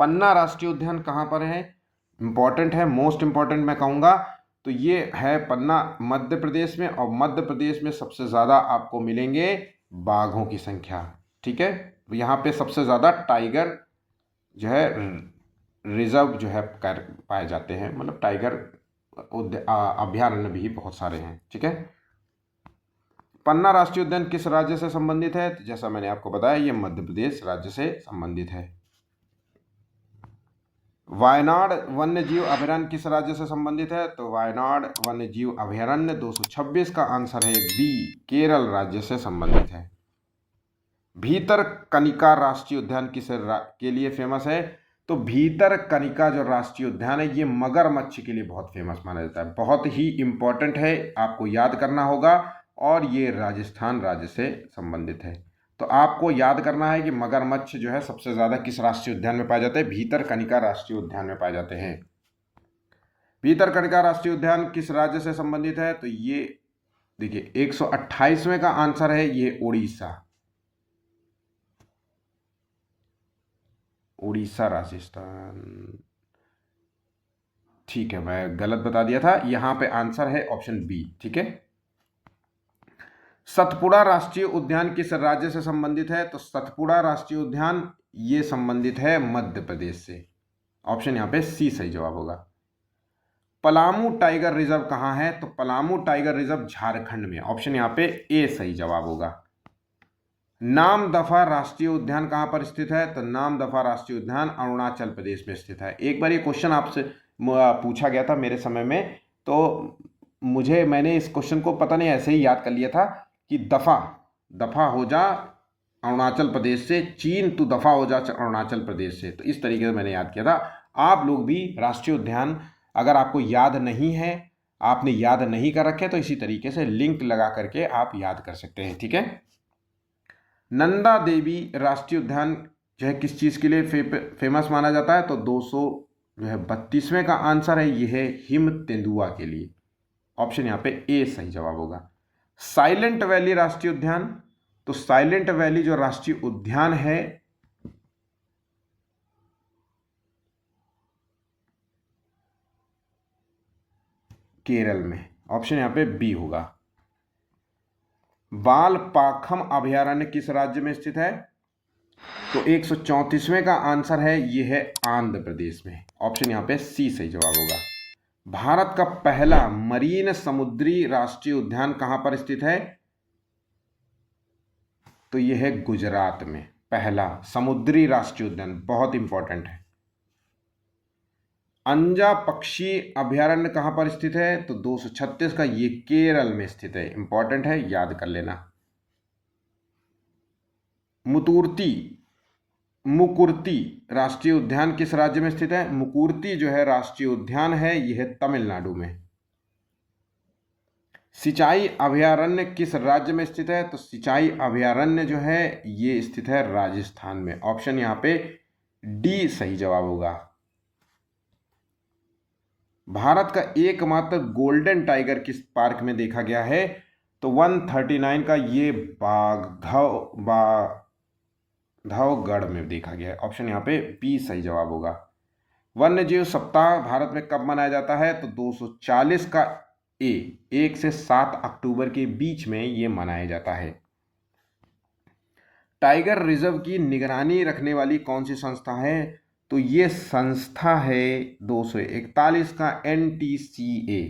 पन्ना राष्ट्रीय उद्यान कहाँ पर है? इंपॉर्टेंट है, मोस्ट इंपॉर्टेंट मैं कहूँगा। तो ये है पन्ना मध्य प्रदेश में, और मध्य प्रदेश में सबसे ज़्यादा आपको मिलेंगे बाघों की संख्या। ठीक है, यहाँ पे सबसे ज़्यादा टाइगर जो है रिजर्व जो है कर पाए जाते हैं, मतलब टाइगर अभ्यारण्य भी बहुत सारे हैं। ठीक है, पन्ना राष्ट्रीय उद्यान किस राज्य से संबंधित है? तो जैसा मैंने आपको बताया, ये मध्य प्रदेश राज्य से संबंधित है। वायनाड वन्य जीव अभयारण्य किस राज्य से संबंधित है? तो वायनाड वन्य जीव अभयारण्य 226 का आंसर है बी, केरल राज्य से संबंधित है। भीतरकनिका राष्ट्रीय उद्यान के लिए फेमस है? तो भीतरकनिका जो राष्ट्रीय उद्यान है ये मगरमच्छ के लिए बहुत फेमस माना जाता है। बहुत ही इंपॉर्टेंट है, आपको याद करना होगा, और ये राजस्थान राज्य से संबंधित है। तो आपको याद करना है कि मगरमच्छ जो है सबसे ज़्यादा किस राष्ट्रीय उद्यान में पाए जाते हैं? भीतरकनिका राष्ट्रीय उद्यान में पाए जाते हैं। भीतरकनिका राष्ट्रीय उद्यान किस राज्य से संबंधित है? तो ये देखिए 128वें का आंसर है ये उड़ीसा। उड़ीसा, राजस्थान, ठीक है, मैं गलत बता दिया था, यहां पे आंसर है ऑप्शन बी। ठीक है, सतपुड़ा राष्ट्रीय उद्यान किस राज्य से संबंधित है? तो सतपुड़ा राष्ट्रीय उद्यान ये संबंधित है मध्य प्रदेश से। ऑप्शन यहां पे सी सही जवाब होगा। पलामू टाइगर रिजर्व कहां है? तो पलामू टाइगर रिजर्व झारखंड में। ऑप्शन यहां पे ए सही जवाब होगा। नामदफा राष्ट्रीय उद्यान कहां पर स्थित है? तो नामदफा राष्ट्रीय उद्यान अरुणाचल प्रदेश में स्थित है। एक बार ये क्वेश्चन आपसे पूछा गया था मेरे समय में, तो मैंने इस क्वेश्चन को पता नहीं ऐसे ही याद कर लिया था कि दफा हो जा अरुणाचल प्रदेश से, चीन तू दफा हो जा अरुणाचल प्रदेश से। तो इस तरीके से मैंने याद किया था। आप लोग भी राष्ट्रीय उद्यान अगर आपको याद नहीं है, आपने याद नहीं कर रखे, तो इसी तरीके से लिंक लगा करके आप याद कर सकते हैं। ठीक है, नंदा देवी राष्ट्रीय उद्यान जो है किस चीज़ के लिए फेमस माना जाता है? तो 232वें का आंसर है ये है हिम तेंदुआ के लिए। ऑप्शन यहाँ पे ए सही जवाब होगा। साइलेंट वैली राष्ट्रीय उद्यान, तो साइलेंट वैली जो राष्ट्रीय उद्यान है केरल में। ऑप्शन यहाँ पे बी होगा। बालपाखम अभयारण्य किस राज्य में स्थित है? तो 134वें का आंसर है ये है आंध्र प्रदेश में। ऑप्शन यहाँ पे सी सही जवाब होगा। भारत का पहला मरीन समुद्री राष्ट्रीय उद्यान कहां पर स्थित है? तो यह है गुजरात में। पहला समुद्री राष्ट्रीय उद्यान बहुत इंपॉर्टेंट है। अंजा पक्षी अभयारण्य कहां पर स्थित है? तो 236 का, ये केरल में स्थित है। इंपॉर्टेंट है, याद कर लेना। मुकुर्ती राष्ट्रीय उद्यान किस राज्य में स्थित है? मुकुर्ती जो है राष्ट्रीय उद्यान है यह है तमिलनाडु में। सिंचाई अभयारण्य किस राज्य में स्थित है? तो सिंचाई अभयारण्य जो है ये स्थित है राजस्थान में। ऑप्शन यहां पे डी सही जवाब होगा। भारत का एकमात्र गोल्डन टाइगर किस पार्क में देखा गया है? तो 139 का ये बांधवगढ़ में देखा गया है। ऑप्शन यहाँ पे बी सही जवाब होगा। वन्य जीव सप्ताह भारत में कब मनाया जाता है? तो 240 का ए, 1 से 7 अक्टूबर के बीच में ये मनाया जाता है। टाइगर रिजर्व की निगरानी रखने वाली कौन सी संस्था है? तो ये संस्था है 241 का NTCA।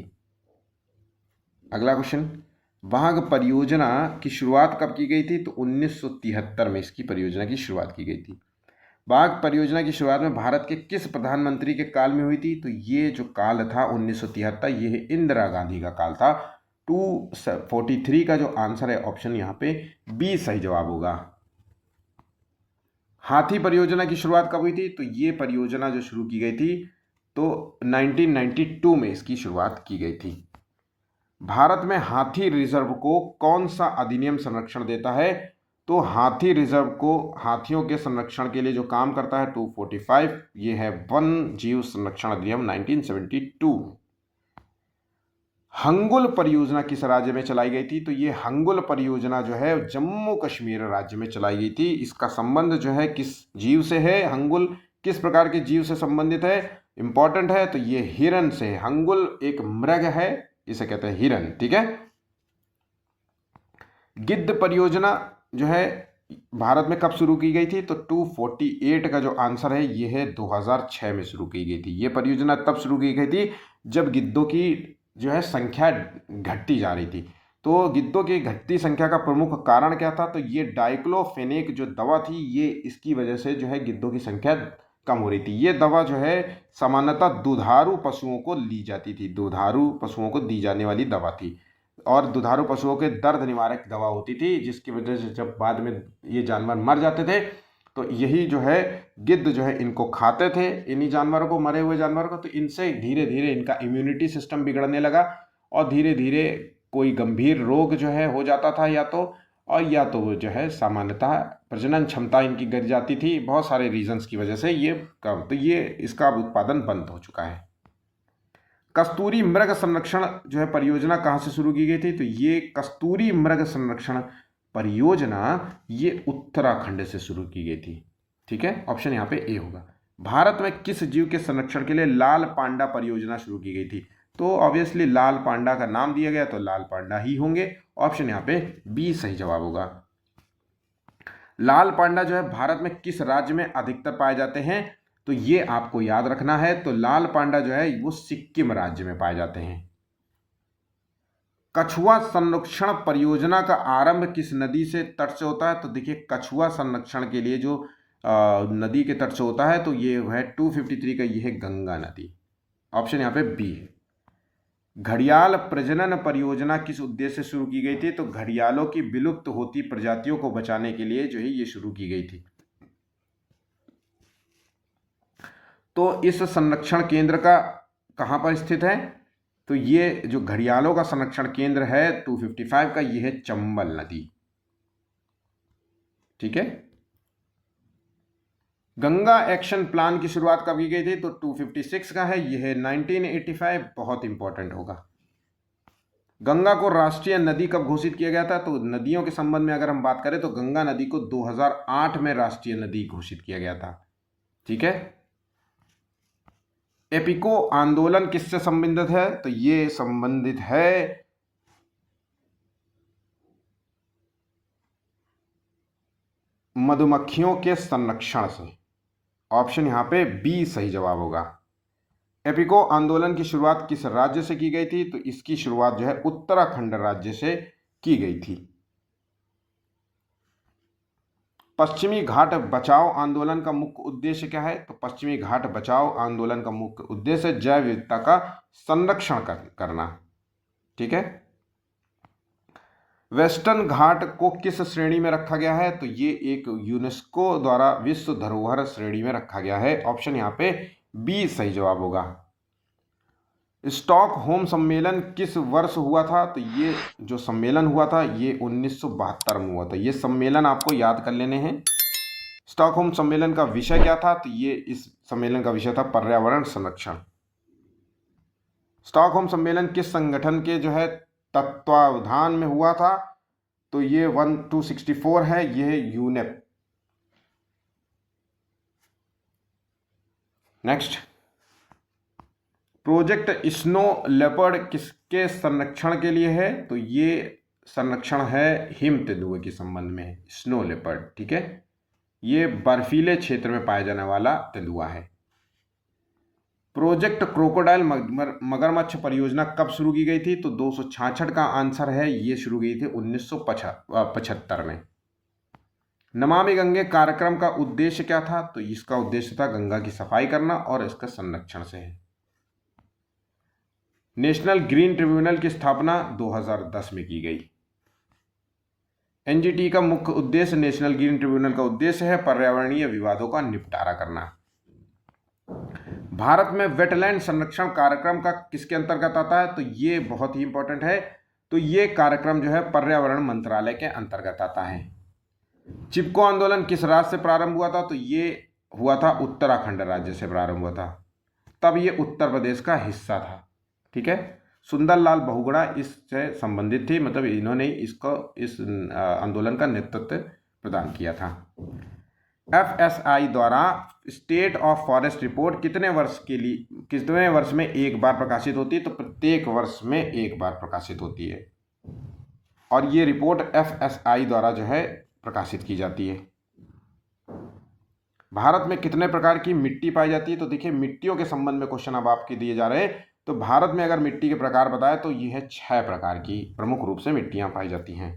अगला क्वेश्चन, बाघ परियोजना की शुरुआत कब की गई थी? तो 1973 में इसकी परियोजना की शुरुआत की गई थी। बाघ परियोजना की शुरुआत में भारत के किस प्रधानमंत्री के काल में हुई थी? तो ये जो काल था 1973, ये इंदिरा गांधी का काल था। 243 का जो आंसर है ऑप्शन यहाँ पे बी सही जवाब होगा। हाथी परियोजना की शुरुआत कब हुई थी? तो ये परियोजना जो शुरू की गई थी तो 1992 में इसकी शुरुआत की गई थी। भारत में हाथी रिजर्व को कौन सा अधिनियम संरक्षण देता है? तो हाथी रिजर्व को हाथियों के संरक्षण के लिए जो काम करता है 245, ये है वन जीव संरक्षण अधिनियम 1972। हंगुल परियोजना किस राज्य में चलाई गई थी? तो ये हंगुल परियोजना जो है जम्मू कश्मीर राज्य में चलाई गई थी। इसका संबंध जो है किस जीव से है? हंगुल किस प्रकार के जीव से संबंधित है? इंपॉर्टेंट है। तो ये हिरन से। हंगुल एक मृग है, इसे कहते हैं हिरन। ठीक है। गिद्ध परियोजना जो है भारत में कब शुरू की गई थी? तो 248 का जो आंसर है ये है 2006 में शुरू की गई थी। ये परियोजना तब शुरू की गई थी जब गिद्धों की जो है संख्या घटती जा रही थी। तो गिद्धों की घटती संख्या का प्रमुख कारण क्या था? तो ये डाइक्लोफेनेक जो दवा थी, ये इसकी वजह से जो है गिद्धों की संख्या कम हो रही थी। ये दवा जो है सामान्यतः दुधारू पशुओं को ली जाती थी, दुधारू पशुओं को दी जाने वाली दवा थी और दुधारू पशुओं के दर्द निवारक दवा होती थी, जिसकी वजह से जब बाद में ये जानवर मर जाते थे तो यही जो है गिद्ध जो है इनको खाते थे, इन्हीं जानवरों को, मरे हुए जानवरों को। तो इनसे धीरे धीरे इनका इम्यूनिटी सिस्टम बिगड़ने लगा और धीरे धीरे कोई गंभीर रोग जो है हो जाता था या तो वो जो है सामान्यतः प्रजनन क्षमता इनकी गिर जाती थी। बहुत सारे रीजंस की वजह से ये कम, तो ये इसका उत्पादन बंद हो चुका है। कस्तूरी मृग संरक्षण जो है परियोजना कहाँ से शुरू की गई थी? तो ये कस्तूरी मृग संरक्षण परियोजना ये उत्तराखंड से शुरू की गई थी। ठीक है, ऑप्शन यहाँ पे ए होगा। भारत में किस जीव के संरक्षण के लिए लाल पांडा परियोजना शुरू की गई थी? तो ऑब्वियसली लाल पांडा का नाम दिया गया तो लाल पांडा ही होंगे। ऑप्शन यहाँ पे बी सही जवाब होगा। लाल पांडा जो है भारत में किस राज्य में अधिकतर पाए जाते हैं? तो ये आपको याद रखना है। तो लाल पांडा जो है वो सिक्किम राज्य में पाए जाते हैं। कछुआ संरक्षण परियोजना का आरंभ किस नदी से तट से होता है? तो देखिए कछुआ संरक्षण के लिए जो नदी के तट से होता है तो ये है 253 का, ये है गंगा नदी। ऑप्शन यहाँ पे बी है। घड़ियाल प्रजनन परियोजना किस उद्देश्य से शुरू की गई थी? तो घड़ियालों की विलुप्त होती प्रजातियों को बचाने के लिए जो है ये शुरू की गई थी। तो इस संरक्षण केंद्र का कहाँ पर स्थित है? तो ये जो घड़ियालों का संरक्षण केंद्र है 255 का, ये है चंबल नदी। ठीक है। गंगा एक्शन प्लान की शुरुआत कब की गई थी? तो 256 का है, यह है 1985। बहुत इंपॉर्टेंट होगा। गंगा को राष्ट्रीय नदी कब घोषित किया गया था? तो नदियों के संबंध में अगर हम बात करें तो गंगा नदी को 2008 में राष्ट्रीय नदी घोषित किया गया था। ठीक है। एपिको आंदोलन किससे संबंधित है? तो ये संबंधित है मधुमक्खियों के संरक्षण से। ऑप्शन यहां पे बी सही जवाब होगा। एपिको आंदोलन की शुरुआत किस राज्य से की गई थी? तो इसकी शुरुआत जो है उत्तराखंड राज्य से की गई थी। पश्चिमी घाट बचाओ आंदोलन का मुख्य उद्देश्य क्या है? तो पश्चिमी घाट बचाओ आंदोलन का मुख्य उद्देश्य जैव विविधता का संरक्षण करना। ठीक है। वेस्टर्न घाट को किस श्रेणी में रखा गया है? तो ये एक यूनेस्को द्वारा विश्व धरोहर श्रेणी में रखा गया है। ऑप्शन यहाँ पे बी सही जवाब होगा। स्टॉकहोम सम्मेलन किस वर्ष हुआ था? तो ये जो सम्मेलन हुआ था ये 1972 में हुआ था। ये सम्मेलन आपको याद कर लेने हैं। स्टॉकहोम सम्मेलन का विषय क्या था? तो ये इस सम्मेलन का विषय था पर्यावरण संरक्षण। स्टॉकहोम सम्मेलन किस संगठन के जो है तत्वावधान में हुआ था? तो ये 1264 है, ये है UNEP. Next, project snow leopard किसके संरक्षण के लिए है? तो ये संरक्षण है हिम तेंदुए के संबंध में है, स्नो लेपर्ड। ठीक है। ये बर्फीले क्षेत्र में पाया जाने वाला तेंदुआ है। प्रोजेक्ट क्रोकोडाइल मगरमच्छ परियोजना कब शुरू की गई थी? तो 266 का आंसर है, ये शुरू की गई थी 1975 में। नमामि गंगे कार्यक्रम का उद्देश्य क्या था? तो इसका उद्देश्य था गंगा की सफाई करना और इसका संरक्षण से है। नेशनल ग्रीन ट्रिब्यूनल की स्थापना 2010 में की गई। एनजीटी का मुख्य उद्देश्य, नेशनल ग्रीन ट्रिब्यूनल का उद्देश्य है पर्यावरणीय विवादों का निपटारा करना। भारत में वेटलैंड संरक्षण कार्यक्रम का किसके अंतर्गत आता है? तो ये बहुत ही इंपॉर्टेंट है। तो ये कार्यक्रम जो है पर्यावरण मंत्रालय के अंतर्गत आता है। चिपको आंदोलन किस राज्य से प्रारंभ हुआ था? तो ये हुआ था उत्तराखंड राज्य से प्रारंभ हुआ था, तब ये उत्तर प्रदेश का हिस्सा था। ठीक है। सुंदरलाल बहुगुणा इससे संबंधित थी, मतलब इन्होंने इसको इस आंदोलन का नेतृत्व प्रदान किया था। FSI द्वारा स्टेट ऑफ फॉरेस्ट रिपोर्ट कितने वर्ष में एक बार प्रकाशित होती है? तो प्रत्येक वर्ष में एक बार प्रकाशित होती है, और ये रिपोर्ट FSI द्वारा जो है प्रकाशित की जाती है। भारत में कितने प्रकार की मिट्टी पाई जाती है? तो देखिए, मिट्टियों के संबंध में क्वेश्चन अब आपके दिए जा रहे हैं। तो भारत में अगर मिट्टी के प्रकार बताए तो ये है 6 प्रकार की प्रमुख रूप से मिट्टियां पाई जाती हैं।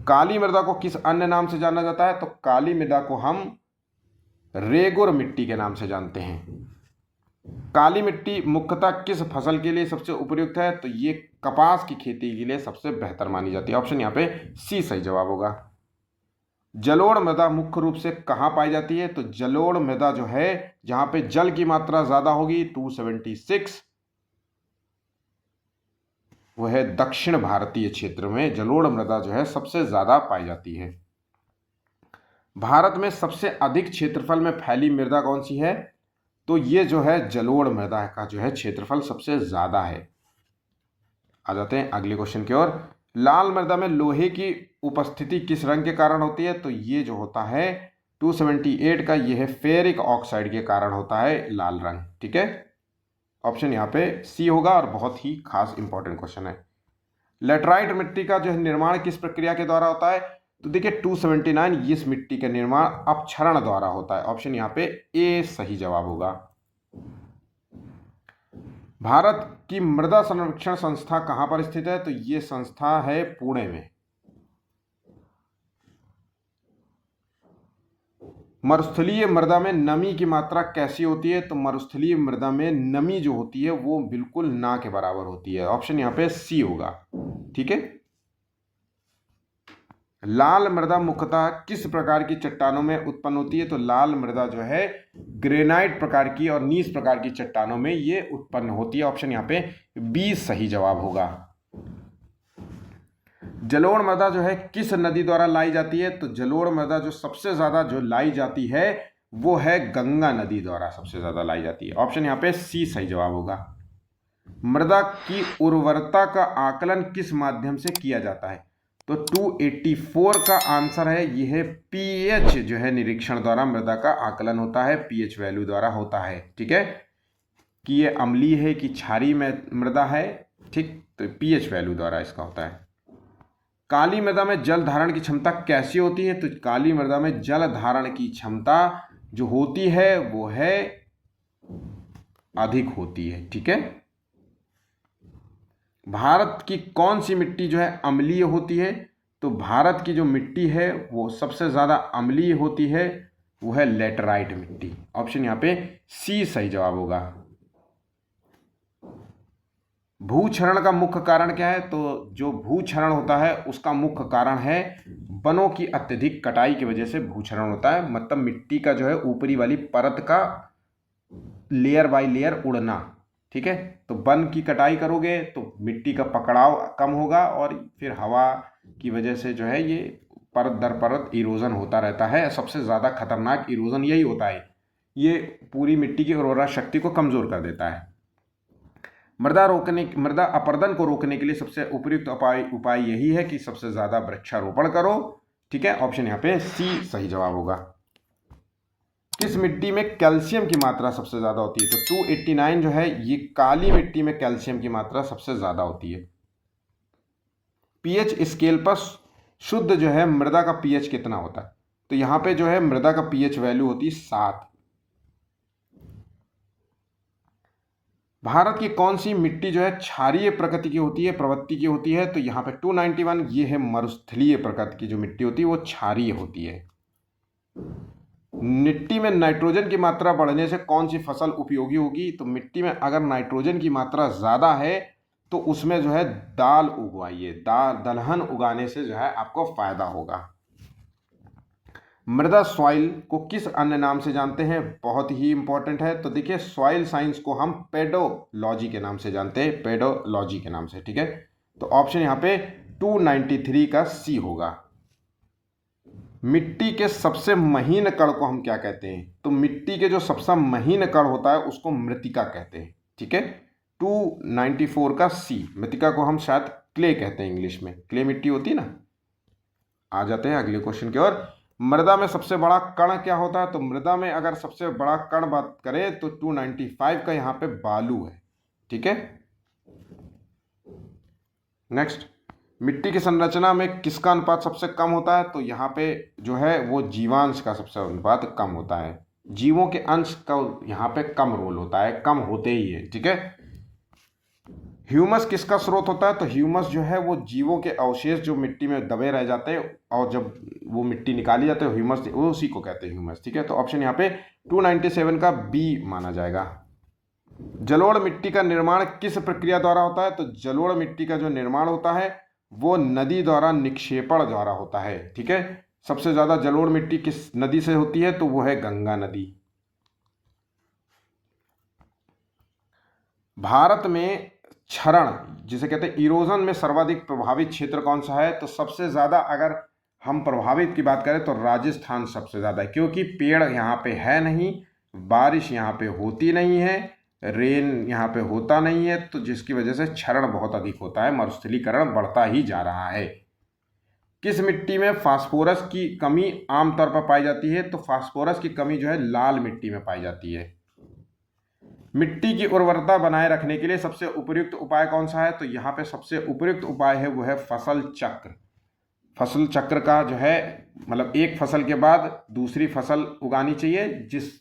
काली मृदा को किस अन्य नाम से जाना जाता है? तो काली मृदा को हम रेगुर मिट्टी के नाम से जानते हैं। काली मिट्टी मुख्यतः किस फसल के लिए सबसे उपयुक्त है? तो ये कपास की खेती के लिए सबसे बेहतर मानी जाती है। ऑप्शन यहाँ पे सी सही जवाब होगा। जलोढ़ मृदा मुख्य रूप से कहाँ पाई जाती है? तो जलोढ़ मृदा जो है जहां पे जल की मात्रा ज्यादा होगी 276, वह दक्षिण भारतीय क्षेत्र में जलोढ़ मृदा जो है सबसे ज्यादा पाई जाती है। भारत में सबसे अधिक क्षेत्रफल में फैली मृदा कौन सी है? तो ये जो है जलोढ़ मृदा का जो है क्षेत्रफल सबसे ज्यादा है। आ जाते हैं अगले क्वेश्चन की ओर। लाल मृदा में लोहे की उपस्थिति किस रंग के कारण होती है? तो ये जो होता है 278 का, ये है फेरिक ऑक्साइड के कारण होता है लाल रंग। ठीक है, ऑप्शन यहाँ पे सी होगा, और बहुत ही खास इंपॉर्टेंट क्वेश्चन है। लेटराइट मिट्टी का जो है निर्माण किस प्रक्रिया के द्वारा होता है? तो देखिए 279 इस मिट्टी का निर्माण अपक्षरण द्वारा होता है। ऑप्शन यहाँ पे ए सही जवाब होगा। भारत की मृदा संरक्षण संस्था कहां पर स्थित है? तो ये संस्था है पुणे में। मरुस्थलीय मृदा में नमी की मात्रा कैसी होती है? तो मरुस्थलीय मृदा में नमी जो होती है वो बिल्कुल ना के बराबर होती है। ऑप्शन यहाँ पे सी होगा। ठीक है, लाल मृदा मुख्यतः किस प्रकार की चट्टानों में उत्पन्न होती है? तो लाल मृदा जो है ग्रेनाइट प्रकार की और नीस प्रकार की चट्टानों में ये उत्पन्न होती है। ऑप्शन यहाँ पे बी सही जवाब होगा। जलोढ़ मृदा जो है किस नदी द्वारा लाई जाती है? तो जलोढ़ मृदा जो सबसे ज्यादा जो लाई जाती है वो है गंगा नदी द्वारा सबसे ज्यादा लाई जाती है। ऑप्शन यहाँ पे सी सही जवाब होगा। मृदा की उर्वरता का आकलन किस माध्यम से किया जाता है? तो 284 का आंसर है, यह है पीएच जो है निरीक्षण द्वारा मृदा का आकलन होता है, पीएच वैल्यू द्वारा होता है। ठीक है, कि ये अम्लीय है कि क्षारीय मृदा है। ठीक, तो पीएच वैल्यू द्वारा इसका होता है। काली मृदा में जल धारण की क्षमता कैसी होती है? तो काली मृदा में जल धारण की क्षमता जो होती है वो है अधिक होती है। ठीक है, भारत की कौन सी मिट्टी जो है अम्लीय होती है? तो भारत की जो मिट्टी है वो सबसे ज्यादा अम्लीय होती है, वो है लेटराइट मिट्टी। ऑप्शन यहाँ पे सी सही जवाब होगा। भूक्षरण का मुख्य कारण क्या है? तो जो भूक्षरण होता है उसका मुख्य कारण है वनों की अत्यधिक कटाई की वजह से भूक्षरण होता है। मतलब मिट्टी का जो है ऊपरी वाली परत का लेयर बाय लेयर उड़ना। ठीक है, तो वन की कटाई करोगे तो मिट्टी का पकड़ाव कम होगा, और फिर हवा की वजह से जो है ये परत दर परत इरोजन होता रहता है। सबसे ज़्यादा खतरनाक इरोजन यही होता है, ये पूरी मिट्टी की उर्वरा शक्ति को कमज़ोर कर देता है। मृदा अपरदन को रोकने के लिए सबसे उपयुक्त उपाय यही है कि सबसे ज़्यादा वृक्षारोपण करो। ठीक है, ऑप्शन यहाँ पे सी सही जवाब होगा। किस मिट्टी में कैल्शियम की मात्रा सबसे ज़्यादा होती है? तो 289 जो है ये काली मिट्टी में कैल्शियम की मात्रा सबसे ज़्यादा होती है। पीएच स्केल पर शुद्ध जो है मृदा का पीएच कितना होता है? तो यहाँ पे जो है मृदा का पीएच वैल्यू होती है 7। भारत की कौन सी मिट्टी जो है क्षारीय प्रकृति की होती है, प्रवृत्ति की होती है? तो यहाँ पे 291 ये है मरुस्थलीय प्रकृति की जो मिट्टी होती है वो क्षारीय होती है। मिट्टी में नाइट्रोजन की मात्रा बढ़ने से कौन सी फसल उपयोगी होगी? तो मिट्टी में अगर नाइट्रोजन की मात्रा ज़्यादा है तो उसमें जो है दाल उगवाइए, दलहन उगाने से जो है आपको फायदा होगा। मृदा सॉइल को किस अन्य नाम से जानते हैं? बहुत ही इंपॉर्टेंट है। तो देखिए सॉइल साइंस को हम पेडोलॉजी के नाम से जानते हैं, पेडोलॉजी के नाम से। ठीक है, तो ऑप्शन यहाँ पे 293 का सी होगा। मिट्टी के सबसे महीन कण को हम क्या कहते हैं? तो मिट्टी के जो सबसे महीन कण होता है उसको मृत्तिका कहते हैं। ठीक है, 294 का सी। मृतिका को हम शायद क्ले कहते हैं इंग्लिश में, क्ले मिट्टी होती है ना। आ जाते हैं अगले क्वेश्चन की ओर। मृदा में सबसे बड़ा कण क्या होता है? तो मृदा में अगर सबसे बड़ा कण बात करें तो 295 का यहाँ पे बालू है, ठीक है। नेक्स्ट, मिट्टी की संरचना में किसका अनुपात सबसे कम होता है? तो यहाँ पे जो है वो जीवांश का सबसे अनुपात कम होता है। जीवों के अंश का यहाँ पे कम रोल होता है, कम होते ही है, ठीक है। ह्यूमस किसका स्रोत होता है? तो ह्यूमस जो है वो जीवों के अवशेष जो मिट्टी में दबे रह जाते हैं और जब वो मिट्टी निकाली जाती है ह्यूमस, वो उसी को कहते हैं ह्यूमस, ठीक है। तो ऑप्शन यहाँ पे 297 का बी माना जाएगा। जलोढ़ मिट्टी का निर्माण किस प्रक्रिया द्वारा होता है? तो जलोढ़ मिट्टी का जो निर्माण होता है वो नदी द्वारा निक्षेपण द्वारा होता है, ठीक है। सबसे ज्यादा जलोढ़ मिट्टी किस नदी से होती है? तो वो है गंगा नदी। भारत में क्षरण जिसे कहते हैं इरोजन में सर्वाधिक प्रभावित क्षेत्र कौन सा है? तो सबसे ज्यादा अगर हम प्रभावित की बात करें तो राजस्थान सबसे ज्यादा है, क्योंकि पेड़ यहाँ पे है नहीं, बारिश यहाँ पे होती नहीं है, रेन यहाँ पे होता नहीं है, तो जिसकी वजह से क्षरण बहुत अधिक होता है, मरुस्थलीकरण बढ़ता ही जा रहा है। किस मिट्टी में फास्फोरस की कमी आमतौर पर पाई जाती है? तो फास्फोरस की कमी जो है लाल मिट्टी में पाई जाती है। मिट्टी की उर्वरता बनाए रखने के लिए सबसे उपयुक्त उपाय कौन सा है? तो यहाँ पे सबसे उपयुक्त उपाय है वो है फसल चक्र। फसल चक्र का जो है मतलब एक फसल के बाद दूसरी फसल उगानी चाहिए। जिस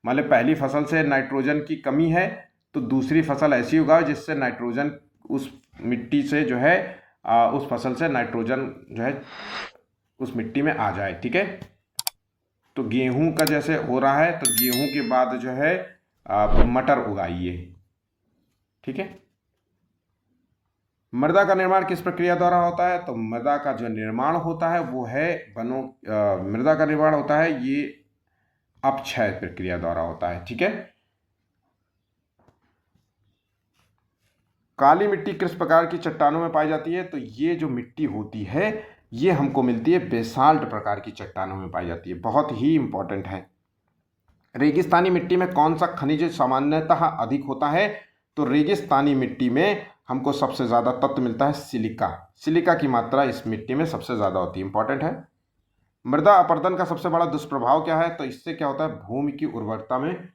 मतलब पहली फसल से नाइट्रोजन की कमी है तो दूसरी फसल ऐसी उगाओ जिससे नाइट्रोजन उस मिट्टी से जो है उस फसल से नाइट्रोजन जो है उस मिट्टी में आ जाए, ठीक है। तो गेहूं का जैसे हो रहा है तो गेहूं के बाद जो है आप मटर उगाइए, ठीक है। मृदा का निर्माण किस प्रक्रिया द्वारा होता है? तो मृदा का जो निर्माण होता है वो है मृदा का निर्माण होता है ये अपक्षय प्रक्रिया द्वारा होता है, ठीक है। काली मिट्टी किस प्रकार की चट्टानों में पाई जाती है? तो ये जो मिट्टी होती है ये हमको मिलती है बेसाल्ट प्रकार की चट्टानों में पाई जाती है, बहुत ही इंपॉर्टेंट है। रेगिस्तानी मिट्टी में कौन सा खनिज सामान्यतः अधिक होता है? तो रेगिस्तानी मिट्टी में हमको सबसे ज़्यादा तत्व मिलता है सिलिका। सिलिका की मात्रा इस मिट्टी में सबसे ज़्यादा होती है, इंपॉर्टेंट है। मृदा अपरदन का सबसे बड़ा दुष्प्रभाव क्या है? तो इससे क्या होता है भूमि की उर्वरता में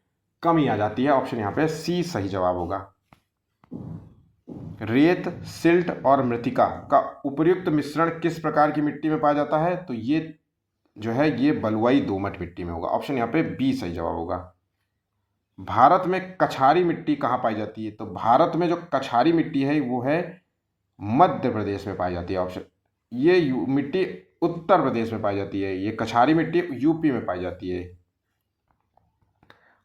कमी आ जाती है। ऑप्शन यहाँ पे सी सही जवाब होगा। रेत, सिल्ट और मृतिका का उपयुक्त मिश्रण किस प्रकार की मिट्टी में पाया जाता है? तो ये जो है ये बलुआई दोमट मिट्टी में होगा। ऑप्शन यहाँ पे बी सही जवाब होगा। भारत में कछारी मिट्टी कहाँ पाई जाती है? तो भारत में जो कछारी मिट्टी है वो है मध्य प्रदेश में पाई जाती है। ऑप्शन ये मिट्टी उत्तर प्रदेश में पाई जाती है, ये कछारी मिट्टी यूपी में पाई जाती है।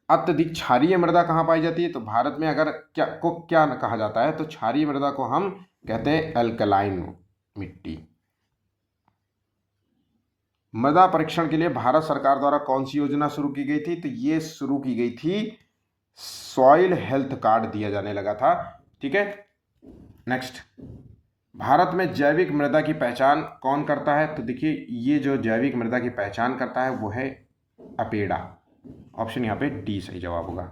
अत्यधिक क्षारीय मृदा कहाँ पाई जाती है? तो भारत में अगर क्या कहा जाता है तो क्षारीय मृदा को हम कहते हैं एल्कलाइन मिट्टी। मृदा परीक्षण के लिए भारत सरकार द्वारा कौन सी योजना शुरू की गई थी? तो ये शुरू की गई थी सॉइल हेल्थ कार्ड दिया जाने लगा था, ठीक है। नेक्स्ट, भारत में जैविक मृदा की पहचान कौन करता है? तो देखिए ये जो जैविक मृदा की पहचान करता है वो है अपेडा। ऑप्शन यहाँ पे डी सही जवाब होगा।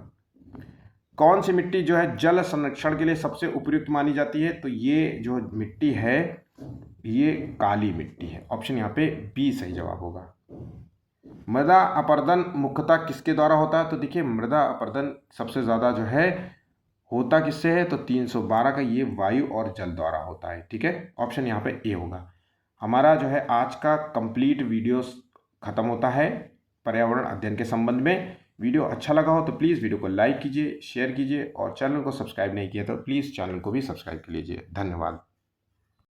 कौन सी मिट्टी जो है जल संरक्षण के लिए सबसे उपयुक्त मानी जाती है? तो ये जो मिट्टी है ये काली मिट्टी है। ऑप्शन यहाँ पे बी सही जवाब होगा। मृदा अपरदन मुख्यतः किसके द्वारा होता है? तो देखिए मृदा अपरदन सबसे ज़्यादा जो है होता किससे है? तो 312 का ये वायु और जल द्वारा होता है, ठीक है। ऑप्शन यहाँ पे ए होगा। हमारा जो है आज का कंप्लीट वीडियो खत्म होता है पर्यावरण अध्ययन के संबंध में। वीडियो अच्छा लगा हो तो प्लीज़ वीडियो को लाइक कीजिए, शेयर कीजिए और चैनल को सब्सक्राइब नहीं किया तो प्लीज़ चैनल को भी सब्सक्राइब कर लीजिए। धन्यवाद।